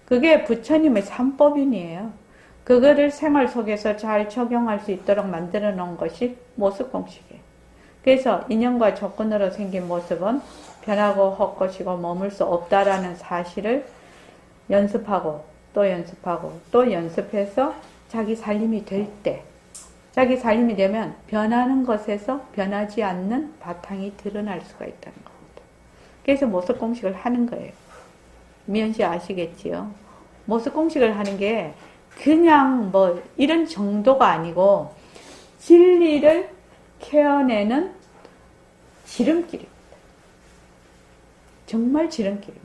Speaker 1: 그게 부처님의 삼법인이에요. 그거를 생활 속에서 잘 적용할 수 있도록 만들어 놓은 것이 모습공식이에요. 그래서 인연과 조건으로 생긴 모습은 변하고 헛것이고 머물 수 없다라는 사실을 연습하고 또 연습하고 또 연습해서 자기 살림이 될 때, 자기 살림이 되면 변하는 것에서 변하지 않는 바탕이 드러날 수가 있다는 겁니다. 그래서 모습공식을 하는 거예요. 미연 씨 아시겠지요? 모습공식을 하는 게 그냥 뭐 이런 정도가 아니고 진리를 캐어내는 지름길입니다. 정말 지름길입니다.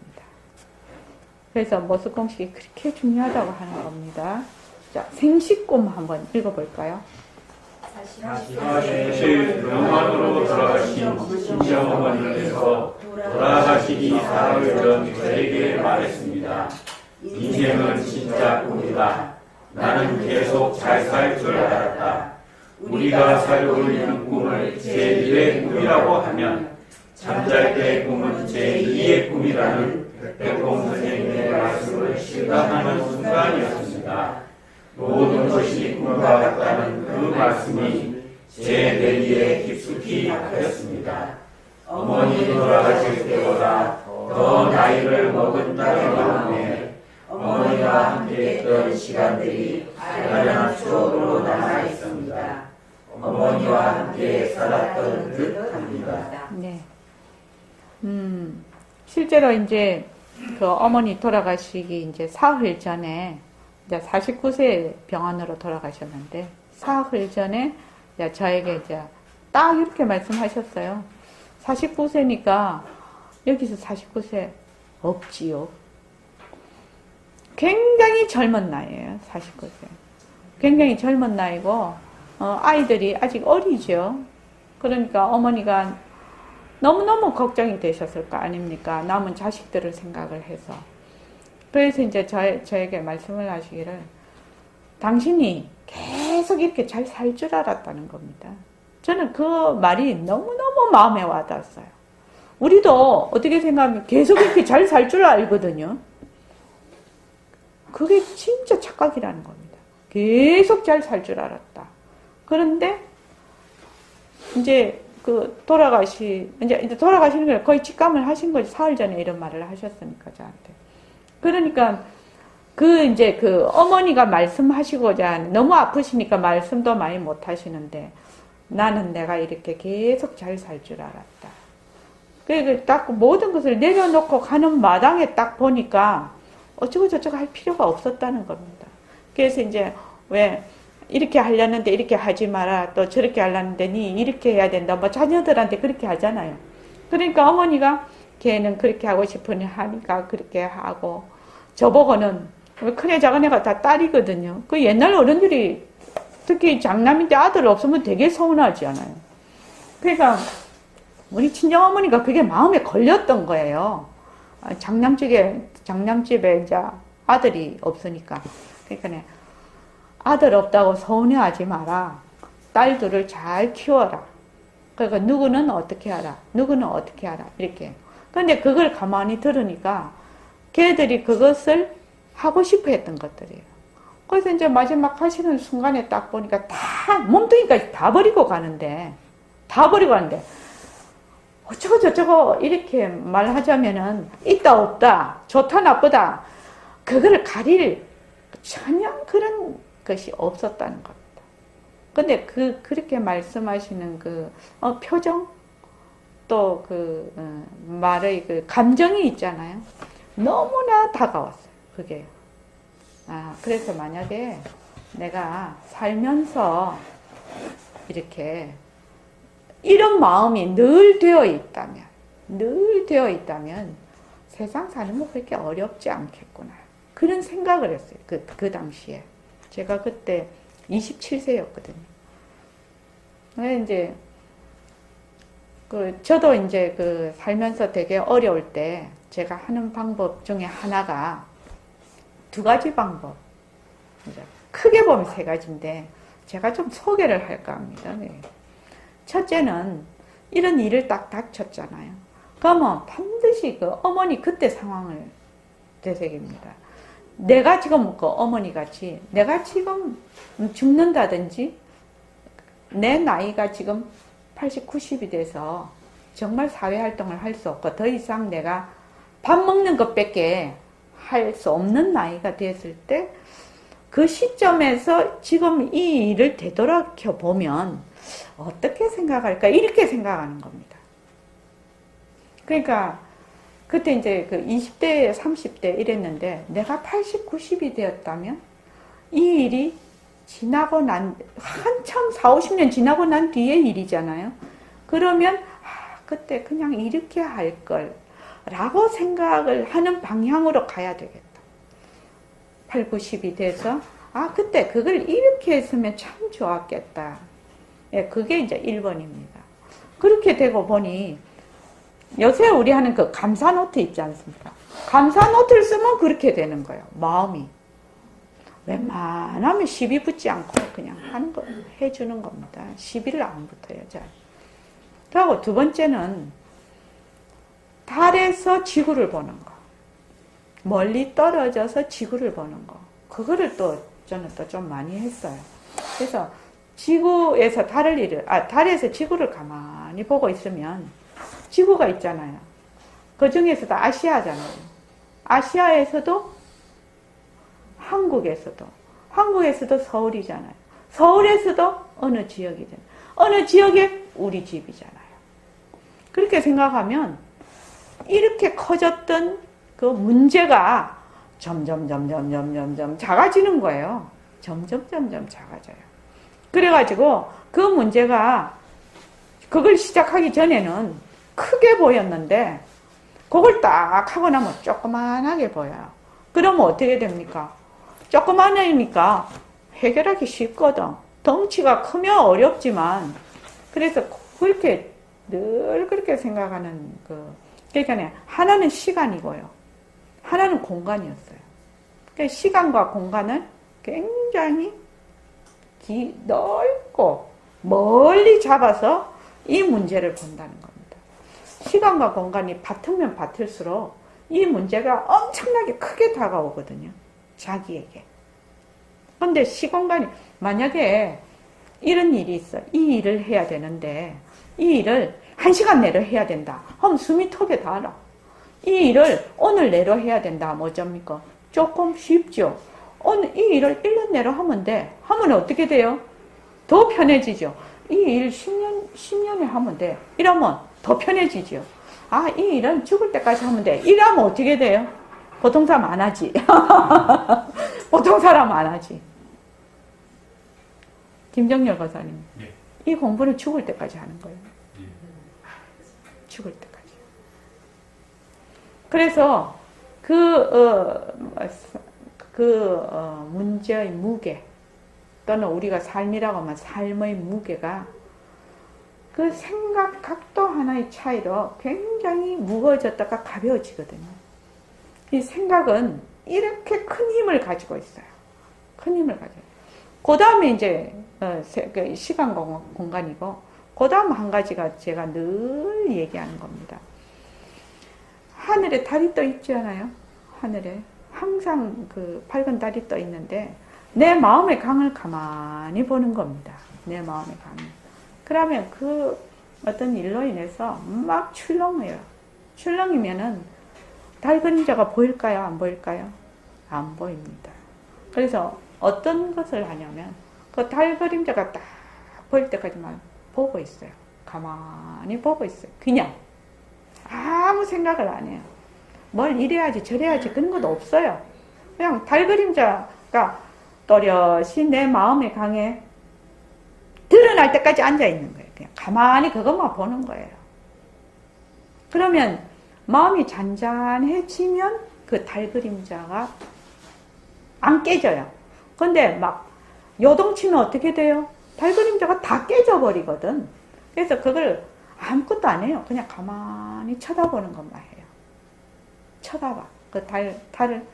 Speaker 1: 그래서 모습공식이 그렇게 중요하다고 하는 겁니다. 자, 생시꿈 한번 읽어볼까요?
Speaker 5: 사실 영원으로 돌아가신 신정어머니께서 돌아가시기 사흘 전 저에게 말했습니다. 인생은 진짜 꿈이다. 나는 계속 잘 살 줄 알았다. 우리가 살고 있는 꿈을 제1의 꿈이라고 하면 잠잘 때의 꿈은 제2의 꿈이라는 백봉 선생님의 말씀을 실감하는 순간이었습니다. 모든 것이 꿈과 같다는 그 말씀이 제 뇌리에 깊숙이 박혔습니다. 어머니 돌아가실 때보다 더 나이를 먹은 딸의 마음에 어머니와 함께했던 시간들이 아련한 추억으로 남아 있습니다. 어머니와 함께 살았던 듯 합니다.
Speaker 1: 네. 실제로 이제 그 어머니 돌아가시기 이제 사흘 전에 이제 49세 병원으로 돌아가셨는데 사흘 전에 이제 저에게 이제 딱 이렇게 말씀하셨어요. 49세니까 여기서 49세 없지요. 굉장히 젊은 나이에요. 49세. 굉장히 젊은 나이고 아이들이 아직 어리죠. 그러니까 어머니가 너무너무 걱정이 되셨을 거 아닙니까? 남은 자식들을 생각을 해서. 그래서 이제 저에게 말씀을 하시기를 당신이 계속 이렇게 잘 살 줄 알았다는 겁니다. 저는 그 말이 너무너무 마음에 와닿았어요. 우리도 어떻게 생각하면 계속 이렇게 잘 살 줄 알거든요. 그게 진짜 착각이라는 겁니다. 계속 잘 살 줄 알았다. 그런데 이제 이제 돌아가시는 걸 거의 직감을 하신 거지. 사흘 전에 이런 말을 하셨으니까 저한테. 그러니까 이제 어머니가 말씀하시고자 너무 아프시니까 말씀도 많이 못 하시는데 나는 내가 이렇게 계속 잘 살 줄 알았다. 그리고 딱 모든 것을 내려놓고 가는 마당에 딱 보니까 어쩌고 저쩌고 할 필요가 없었다는 겁니다. 그래서 이제 왜 이렇게 하려는데 이렇게 하지 마라. 또 저렇게 하려는데 니 이렇게 해야 된다. 뭐 자녀들한테 그렇게 하잖아요. 그러니까 어머니가 걔는 그렇게 하고 싶으니 하니까 그렇게 하고 저보고는 큰애 작은애가 다 딸이거든요. 그 옛날 어른들이 특히 장남인데 아들 없으면 되게 서운하지 않아요. 그러니까 우리 친정어머니가 그게 마음에 걸렸던 거예요. 장남집에 이제 아들이 없으니까. 그러니까 아들 없다고 서운해하지 마라. 딸들을 잘 키워라. 그러니까 누구는 어떻게 하라. 누구는 어떻게 하라. 이렇게. 근데 그걸 가만히 들으니까 걔들이 그것을 하고 싶어 했던 것들이에요. 그래서 이제 마지막 하시는 순간에 딱 보니까 다 몸뚱이까지 다 버리고 가는데 어쩌고 저쩌고 이렇게 말하자면은 있다 없다 좋다 나쁘다 그거를 가릴 전혀 그런 것이 없었다는 겁니다. 근데 그렇게 말씀하시는 표정 또 말의 감정이 있잖아요. 너무나 다가왔어요. 그게. 그래서 만약에 내가 살면서 이렇게 이런 마음이 늘 되어 있다면 세상 사는 거 그렇게 어렵지 않겠구나. 그런 생각을 했어요. 그 당시에. 제가 그때 27세였거든요. 이제, 저도 이제 살면서 되게 어려울 때 제가 하는 방법 중에 하나가 2가지 방법. 이제 크게 보면 3가지인데 제가 좀 소개를 할까 합니다. 네. 첫째는 이런 일을 딱 닥쳤잖아요. 그러면 반드시 어머니 그때 상황을 되새깁니다. 내가 지금 어머니 같이 내가 지금 죽는다든지 내 나이가 지금 80, 90이 돼서 정말 사회활동을 할 수 없고 더 이상 내가 밥 먹는 것밖에 할 수 없는 나이가 됐을 때 그 시점에서 지금 이 일을 되돌아켜 보면 어떻게 생각할까? 이렇게 생각하는 겁니다. 그러니까 그때 이제 20대, 30대 이랬는데 내가 80, 90이 되었다면 이 일이 지나고 한참 4, 50년 지나고 난 뒤의 일이잖아요. 그러면 그때 그냥 이렇게 할 걸 라고 생각을 하는 방향으로 가야 되겠다. 8, 90이 돼서 그때 그걸 이렇게 했으면 참 좋았겠다. 예, 그게 이제 1번입니다. 그렇게 되고 보니 요새 우리 하는 감사 노트 있지 않습니까? 감사 노트를 쓰면 그렇게 되는 거예요. 마음이. 웬만하면 시비 붙지 않고 그냥 하는 거 해주는 겁니다. 시비를 안 붙어요. 잘. 그리고 2번째는 달에서 지구를 보는 거. 멀리 떨어져서 지구를 보는 거. 그거를 저는 좀 많이 했어요. 그래서 지구에서 달에서 지구를 가만히 보고 있으면 지구가 있잖아요. 그 중에서도 아시아잖아요. 아시아에서도 한국에서도 서울이잖아요. 서울에서도 어느 지역이잖아요. 어느 지역에 우리 집이잖아요. 그렇게 생각하면 이렇게 커졌던 그 문제가 점점 작아지는 거예요. 점점 작아져요. 그래가지고 그 문제가 그걸 시작하기 전에는 크게 보였는데 그걸 딱 하고 나면 조그만하게 보여요. 그러면 어떻게 됩니까? 조그만하니까 해결하기 쉽거든. 덩치가 크면 어렵지만 그래서 그렇게 늘 그렇게 생각하는 그러니까 하나는 시간이고요. 하나는 공간이었어요. 그러니까 시간과 공간을 굉장히 넓고 멀리 잡아서 이 문제를 본다는 겁니다. 시간과 공간이 같으면 같을수록 이 문제가 엄청나게 크게 다가오거든요. 자기에게. 그런데 시공간이 만약에 이런 일이 있어. 이 일을 해야 되는데 이 일을 1시간 내로 해야 된다. 하면 숨이 턱에 닿아. 이 일을 오늘 내로 해야 된다. 뭐 어쩝니까? 조금 쉽죠. 이 일을 1년 내로 하면 돼. 하면 어떻게 돼요? 더 편해지죠. 이 일 10년에 하면 돼. 이러면 더 편해지죠. 이 일은 죽을 때까지 하면 돼. 이러면 어떻게 돼요? 보통 사람 안 하지. 보통 사람 안 하지. 김정열 거사님.
Speaker 5: 네.
Speaker 1: 이 공부는 죽을 때까지 하는 거예요.
Speaker 5: 네.
Speaker 1: 죽을 때까지. 그래서 문제의 무게, 또는 우리가 삶이라고 하면 삶의 무게가 그 생각 각도 하나의 차이로 굉장히 무거워졌다가 가벼워지거든요. 이 생각은 이렇게 큰 힘을 가지고 있어요. 큰 힘을 가져요. 그 다음에 이제 시간 공간이고, 그 다음 한 가지가 제가 늘 얘기하는 겁니다. 하늘에 달이 떠 있지 않아요? 하늘에 항상 그 밝은 달이 떠 있는데 내 마음의 강을 가만히 보는 겁니다. 내 마음의 강을. 그러면 그 어떤 일로 인해서 막 출렁해요. 출렁이면은 달 그림자가 보일까요? 안 보일까요? 안 보입니다. 그래서 어떤 것을 하냐면 그 달 그림자가 딱 보일 때까지만 보고 있어요. 가만히 보고 있어요. 그냥 아무 생각을 안 해요. 뭘 이래야지 저래야지 그런 것도 없어요. 그냥 달 그림자가 또렷이 내 마음의 강에 드러날 때까지 앉아 있는 거예요. 그냥 가만히 그것만 보는 거예요. 그러면 마음이 잔잔해지면 그 달 그림자가 안 깨져요. 근데 막 요동치면 어떻게 돼요? 달 그림자가 다 깨져버리거든. 그래서 그걸 아무것도 안 해요. 그냥 가만히 쳐다보는 것만 해요. 쳐다봐. 그 달을,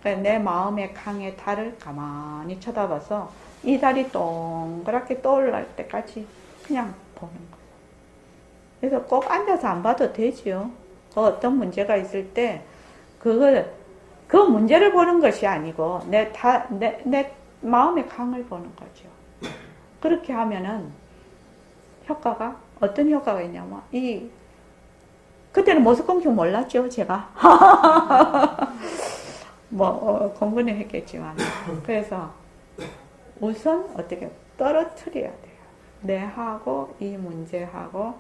Speaker 1: 내 마음의 강의 달을 가만히 쳐다봐서 이 달이 동그랗게 떠올랄 때까지 그냥 보는 거예요. 그래서 꼭 앉아서 안 봐도 되지요. 어떤 문제가 있을 때 그 문제를 보는 것이 아니고 내 마음의 강을 보는 거죠. 그렇게 하면은 효과가 어떤 효과가 있냐면 그때는 모습공식 몰랐죠, 제가. 공부는 했겠지만. 그래서 우선 어떻게 떨어뜨려야 돼요. 내하고 이 문제하고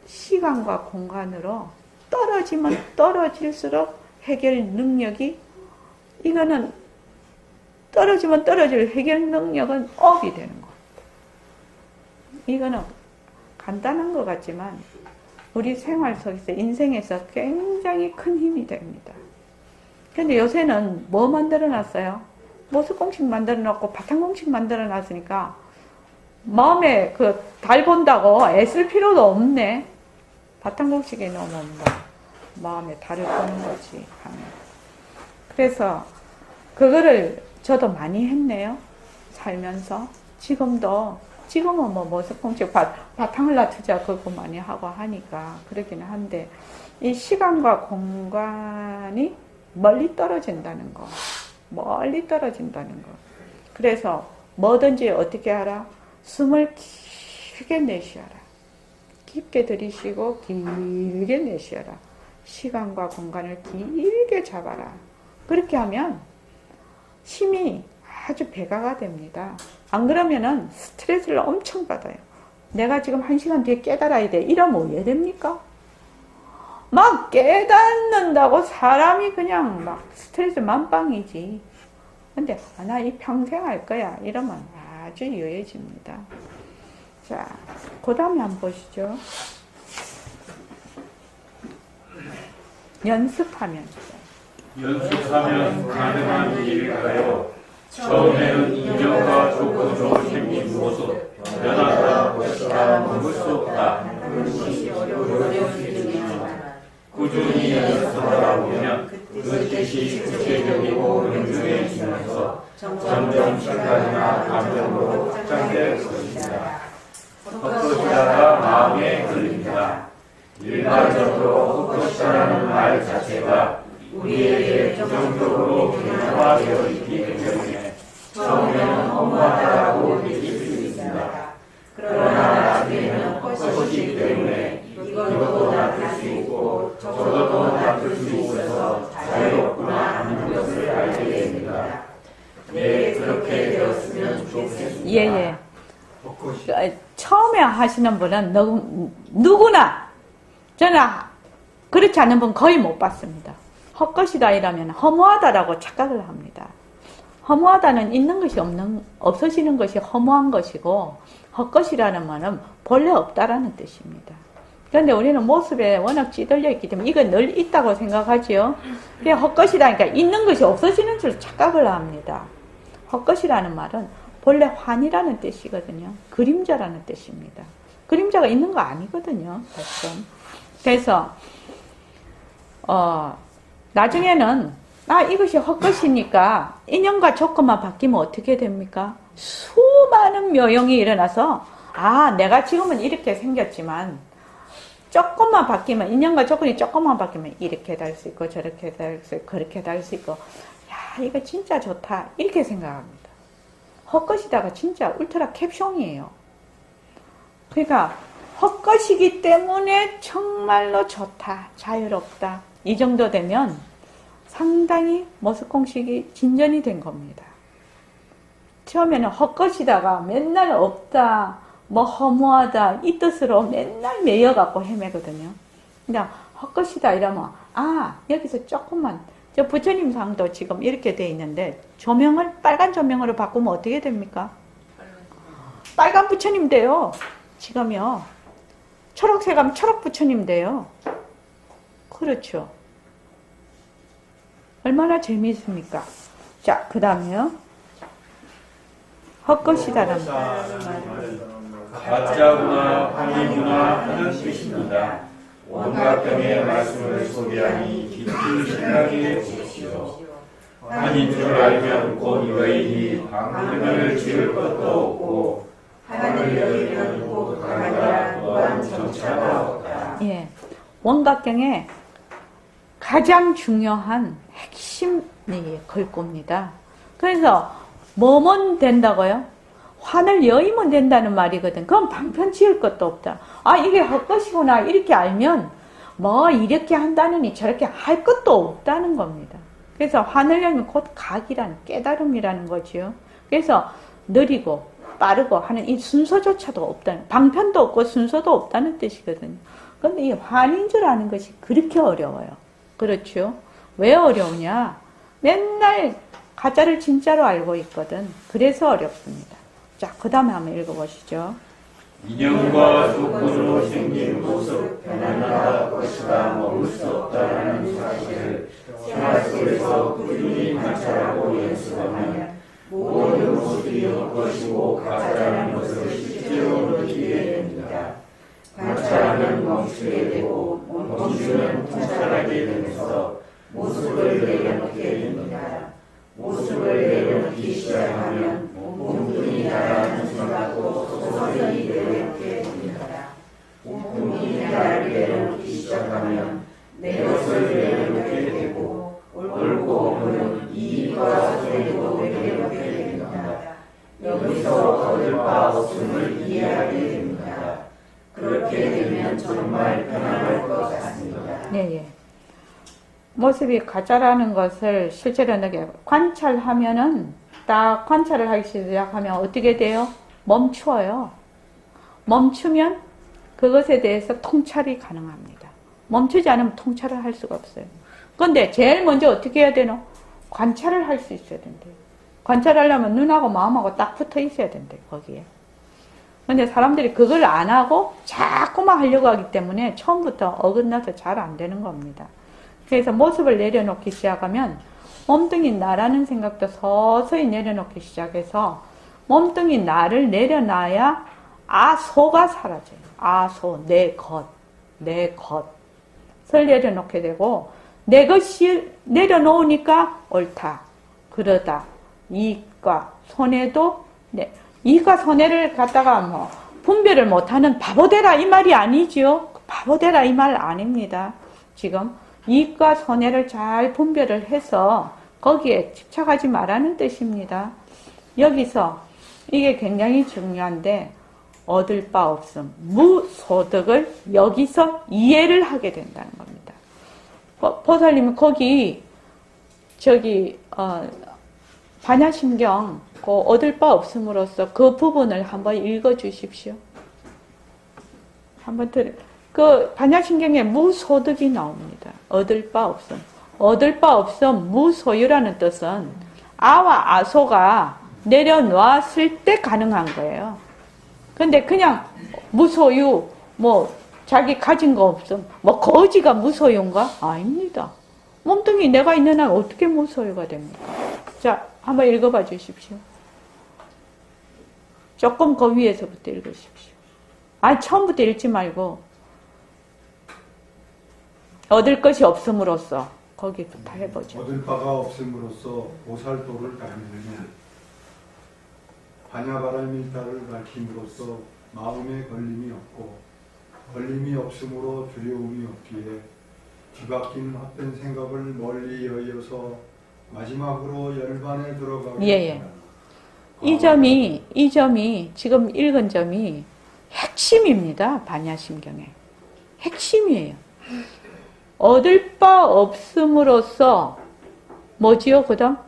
Speaker 1: 시간과 공간으로 떨어지면 떨어질수록 해결 능력이, 이거는 떨어지면 떨어질 해결 능력은 업이 되는 거예요. 이거는 간단한 것 같지만 우리 생활 속에서, 인생에서 굉장히 큰 힘이 됩니다. 근데 요새는 뭐 만들어 놨어요? 모습공식 만들어 놨고 바탕공식 만들어 놨으니까 마음에 그 달 본다고 애쓸 필요도 없네. 바탕공식에 넣으면 마음에 달을 보는 거지. 그래서 그거를 저도 많이 했네요. 살면서. 지금은 뭐 모습공식 바탕을 놔두자 그거 많이 하고 하니까 그러기는 한데, 이 시간과 공간이 멀리 떨어진다는 거. 멀리 떨어진다는 거. 그래서 뭐든지 어떻게 하라? 숨을 길게 내쉬어라. 깊게 들이쉬고 길게 내쉬어라. 시간과 공간을 길게 잡아라. 그렇게 하면 힘이 아주 배가가 됩니다. 안 그러면은 스트레스를 엄청 받아요. 내가 지금 1시간 뒤에 깨달아야 돼. 이러면 왜 됩니까? 막 깨닫는다고 사람이 그냥 막 스트레스 만빵이지. 근데 나 이 평생 할 거야. 이러면 아주 유해집니다. 자, 그 다음에 한번 보시죠. 연습하면
Speaker 5: 가능한 일일까요? 처음에는 인연과 조건으로 생긴 모습, 변하다 것이라 넘을 수 없다. 꾸준히 연습하다 보면 그 뜻이 구체적이고 명중해지면서 점점 시간이나 감정으로 확장될 것입니다. 헛것이다가 마음에 걸립니다. 일반적으로 헛것이라는 말 자체가 우리에게 부정적으로 변화되어 있기 때문에 처음에는 허무하다고 느낄 수 있습니다. 그러나 나중에는 헛것이기 때문에 이것도 놔둘 수 있고 저것도 놔둘 수 있어서 자유롭구나 하는 것을 알게 됩니다. 네, 그렇게 되었으면 좋겠습니다.
Speaker 1: 예. 처음에 하시는 분은 누구나, 저는 그렇지 않은 분 거의 못 봤습니다. 헛것이다 이러면 허무하다라고 착각을 합니다. 허무하다는 있는 것이 없어지는 것이 허무한 것이고, 헛것이라는 말은 본래 없다라는 뜻입니다. 그런데 우리는 모습에 워낙 찌들려 있기 때문에 이건 늘 있다고 생각하지요. 그게 헛것이라니까 있는 것이 없어지는 줄 착각을 합니다. 헛것이라는 말은 본래 환이라는 뜻이거든요. 그림자라는 뜻입니다. 그림자가 있는 거 아니거든요. 사실은. 그래서 나중에는 이것이 헛것이니까 인연과 조건만 바뀌면 어떻게 됩니까? 수많은 묘용이 일어나서 내가 지금은 이렇게 생겼지만 조금만 바뀌면 인연과 조건이 조금만 바뀌면 이렇게 달 수 있고 저렇게 달 수 있고 그렇게 달 수 있고 이거 진짜 좋다 이렇게 생각합니다. 헛것이다가 진짜 울트라 캡숑이에요. 그러니까 헛것이기 때문에 정말로 좋다, 자유롭다 이 정도 되면 상당히 모습공식이 진전이 된 겁니다. 처음에는 헛것이다가 맨날 없다, 뭐 허무하다 이 뜻으로 맨날 매여갖고 헤매거든요. 그냥 헛것이다 이러면 여기서 조금만 저 부처님 상도 지금 이렇게 돼 있는데 조명을 빨간 조명으로 바꾸면 어떻게 됩니까? 빨간 부처님 돼요. 지금요. 초록색 하면 초록 부처님 돼요. 그렇죠. 얼마나 재미있습니까? 자, 그 다음에요. 헛것이다라는 말.
Speaker 8: 가짜구나 판이구나 하는 뜻입니다. 온갖 병의 말씀을 소개하니 깊이 생각해 보십시오. 판인 줄 알면 곧 여인이 방편을 지을 것도 없고 판을 여기면 곧 가니라 또한 정차가 없다.
Speaker 1: 예, 원각경에 가장 중요한 핵심이 걸 겁니다. 그래서 뭐면 된다고요? 환을 여의면 된다는 말이거든. 그럼 방편 지을 것도 없다. 이게 헛것이구나 이렇게 알면 뭐 이렇게 한다느니 저렇게 할 것도 없다는 겁니다. 그래서 환을 여면 곧 각이라는 깨달음이라는 거지요. 그래서 느리고 빠르고 하는 이 순서조차도 없다는, 방편도 없고 순서도 없다는 뜻이거든요. 그런데 이 환인 줄 아는 것이 그렇게 어려워요. 그렇죠? 왜 어려우냐? 맨날 가짜를 진짜로 알고 있거든. 그래서 어렵습니다. 자, 그 다음에 한번 읽어보시죠.
Speaker 8: 인연과 조건으로 생긴 모습 변한다 것이다 머물 수 없다라는 사실을 생활 속에서 꾸준히 관찰하고 연습하면 모든 모습이 헛것이고 가짜라는 것을 실제로 느끼게 됩니다. 관찰하면 멈추게 되고 멈추면 통찰하게 되면서 모습을 내려놓게 됩니다. 모습을 내려놓기 시작하면 몸뚱이라는 생각도 서서히 내려놓게 됩니다. 몸뚱이 나를 내려놓기 시작하면 내 것을 내려놓게 되고 옳고 그른 이익과 손해도 내려놓게 됩니다. 여기서 얻을 바 없음을 이해하게 됩니다. 그렇게 되면 정말 편안할 것 같습니다.
Speaker 1: 네. 모습이 가짜라는 것을 실제로 관찰하면은 딱 관찰을 하기 시작하면 어떻게 돼요? 멈추어요. 멈추면 그것에 대해서 통찰이 가능합니다. 멈추지 않으면 통찰을 할 수가 없어요. 그런데 제일 먼저 어떻게 해야 되노? 관찰을 할 수 있어야 된대요. 관찰하려면 눈하고 마음하고 딱 붙어 있어야 된대요. 거기에. 근데 사람들이 그걸 안 하고 자꾸만 하려고 하기 때문에 처음부터 어긋나서 잘 안 되는 겁니다. 그래서 모습을 내려놓기 시작하면 몸뚱이 나라는 생각도 서서히 내려놓기 시작해서 몸뚱이 나를 내려놔야 소가 사라져요. 소, 내 것을 내려놓게 되고 내 것이 내려놓으니까 옳다, 그러다, 이익과 손해도 이익과 손해를 갖다가 분별을 못하는 바보되라 이 말이 아니지요. 바보되라 이 말 아닙니다. 지금 이익과 손해를 잘 분별을 해서 거기에 집착하지 말라는 뜻입니다. 여기서 이게 굉장히 중요한데 얻을 바 없음, 무소득을 여기서 이해를 하게 된다는 겁니다. 보살님은 거기 반야심경 얻을 바 없음으로써 그 부분을 한번 읽어 주십시오. 한번 그 반야심경에 무소득이 나옵니다. 얻을 바 없음. 얻을 바 없음 무소유라는 뜻은 아와 아소가 내려놓았을 때 가능한 거예요. 근데 그냥 무소유, 자기 가진 거 없음. 뭐 거지가 무소유인가? 아닙니다. 몸뚱이 내가 있는 한 어떻게 무소유가 됩니까? 자, 한번 읽어봐 주십시오. 조금 그 위에서부터 읽으십시오. 아니, 처음부터 읽지 말고 얻을 것이 없음으로써 거기부터 해보죠.
Speaker 11: 얻을 바가 없음으로써 보살도를 다니느냐 반야바라밀타를 밝힘으로써 마음에 걸림이 없고 걸림이 없으므로 두려움이 없기에 뒤바뀐 헛된 생각을 멀리 여의어서 마지막으로 열반에 들어가게
Speaker 1: 예. 이 점이 지금 읽은 점이 핵심입니다. 반야심경의 핵심이에요. 얻을 바 없음으로써 뭐지요? 그 다음?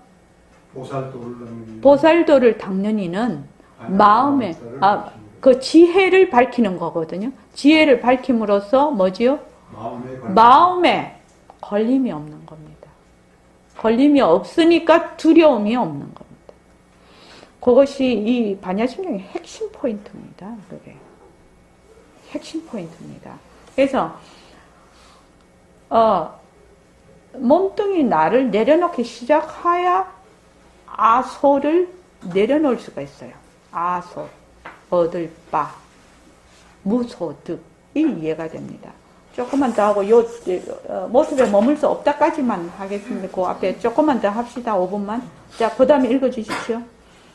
Speaker 1: 보살도를 닦는 이는 마음에 그 지혜를 밝히는 거거든요. 지혜를 밝힘으로써 뭐지요? 마음에 걸림이 없는 겁니다. 걸림이 없으니까 두려움이 없는 겁니다. 그것이 이 반야심경의 핵심 포인트입니다. 그게 핵심 포인트입니다. 그래서 몸뚱이 나를 내려놓기 시작해야 아소를 내려놓을 수가 있어요. 아소, 얻을 바, 무소득이 이해가 됩니다. 조금만 더 하고 모습에 머물 수 없다까지만 하겠습니다. 그 앞에 조금만 더 합시다. 5분만. 자, 그 다음에 읽어주십시오.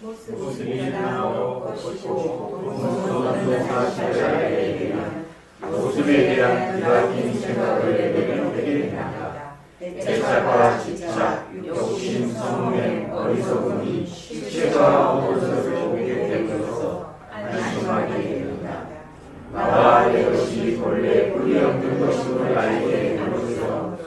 Speaker 8: 모습이 변하고 것이고 모습에 대한 비관적인 생각을 내려놓게 된다. 애착과 집착, 욕심, 성냄, 어리석음이 실체가 없는 것을 보게 됨으로써 안심하게 된다. 나와 내 것이 본래 뿌리 없는 것임을 알게 됨으로써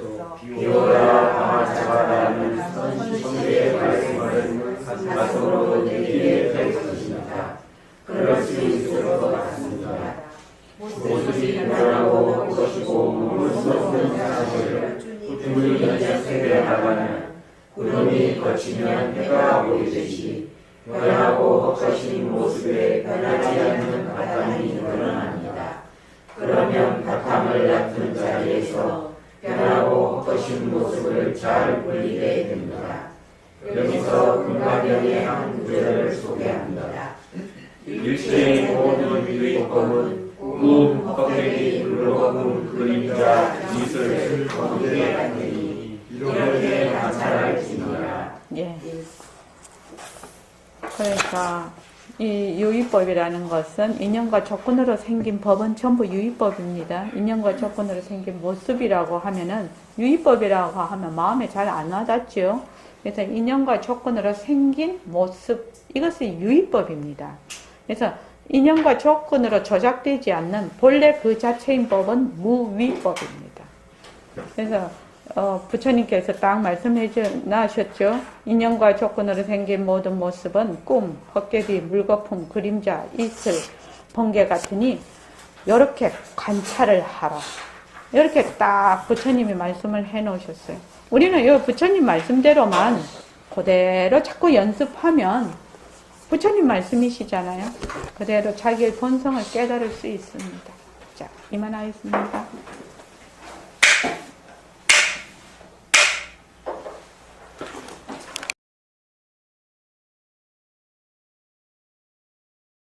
Speaker 8: 비오라 바마차라는 성경의 말씀을 가슴으로 느끼게 될 것입니다. 그럴 수 있을 것 같습니다. 모습이 변하고 것이고 물을 수 없는 사실을 꾸준히 연습해 나가면 구름이 거치면 해가 보이듯이 변하고 헛것인 모습에 변하지 않는 바람이 늘어납니다. 그러면 바람을 얕은 자리에서 변하고 헛것인 모습을 잘 보이게 됩니다. 여기서 금강경의 한 구절을 소개합니다. 일체의 모든 유익법은 꿈, 껍데기, 굴러먹은 그림자, 짓을 거두게 하니 이렇게 관찰할지니라.
Speaker 1: 예. 그러니까 이 유의법이라는 것은 인연과 조건으로 생긴 법은 전부 유의법입니다. 인연과 조건으로 생긴 모습이라고 하면은 유의법이라고 하면 마음에 잘 안 와닿죠. 그래서 인연과 조건으로 생긴 모습, 이것이 유의법입니다. 그래서 인연과 조건으로 조작되지 않는 본래 그 자체인 법은 무위법입니다. 그래서 부처님께서 딱 말씀해 주셨죠. 인연과 조건으로 생긴 모든 모습은 꿈, 헛개비, 물거품, 그림자, 이슬, 번개 같으니 이렇게 관찰을 하라. 이렇게 딱 부처님이 말씀을 해 놓으셨어요. 우리는 이 부처님 말씀대로만 그대로 자꾸 연습하면 부처님 말씀이시잖아요. 그대로 자기의 본성을 깨달을 수 있습니다. 자, 이만하겠습니다.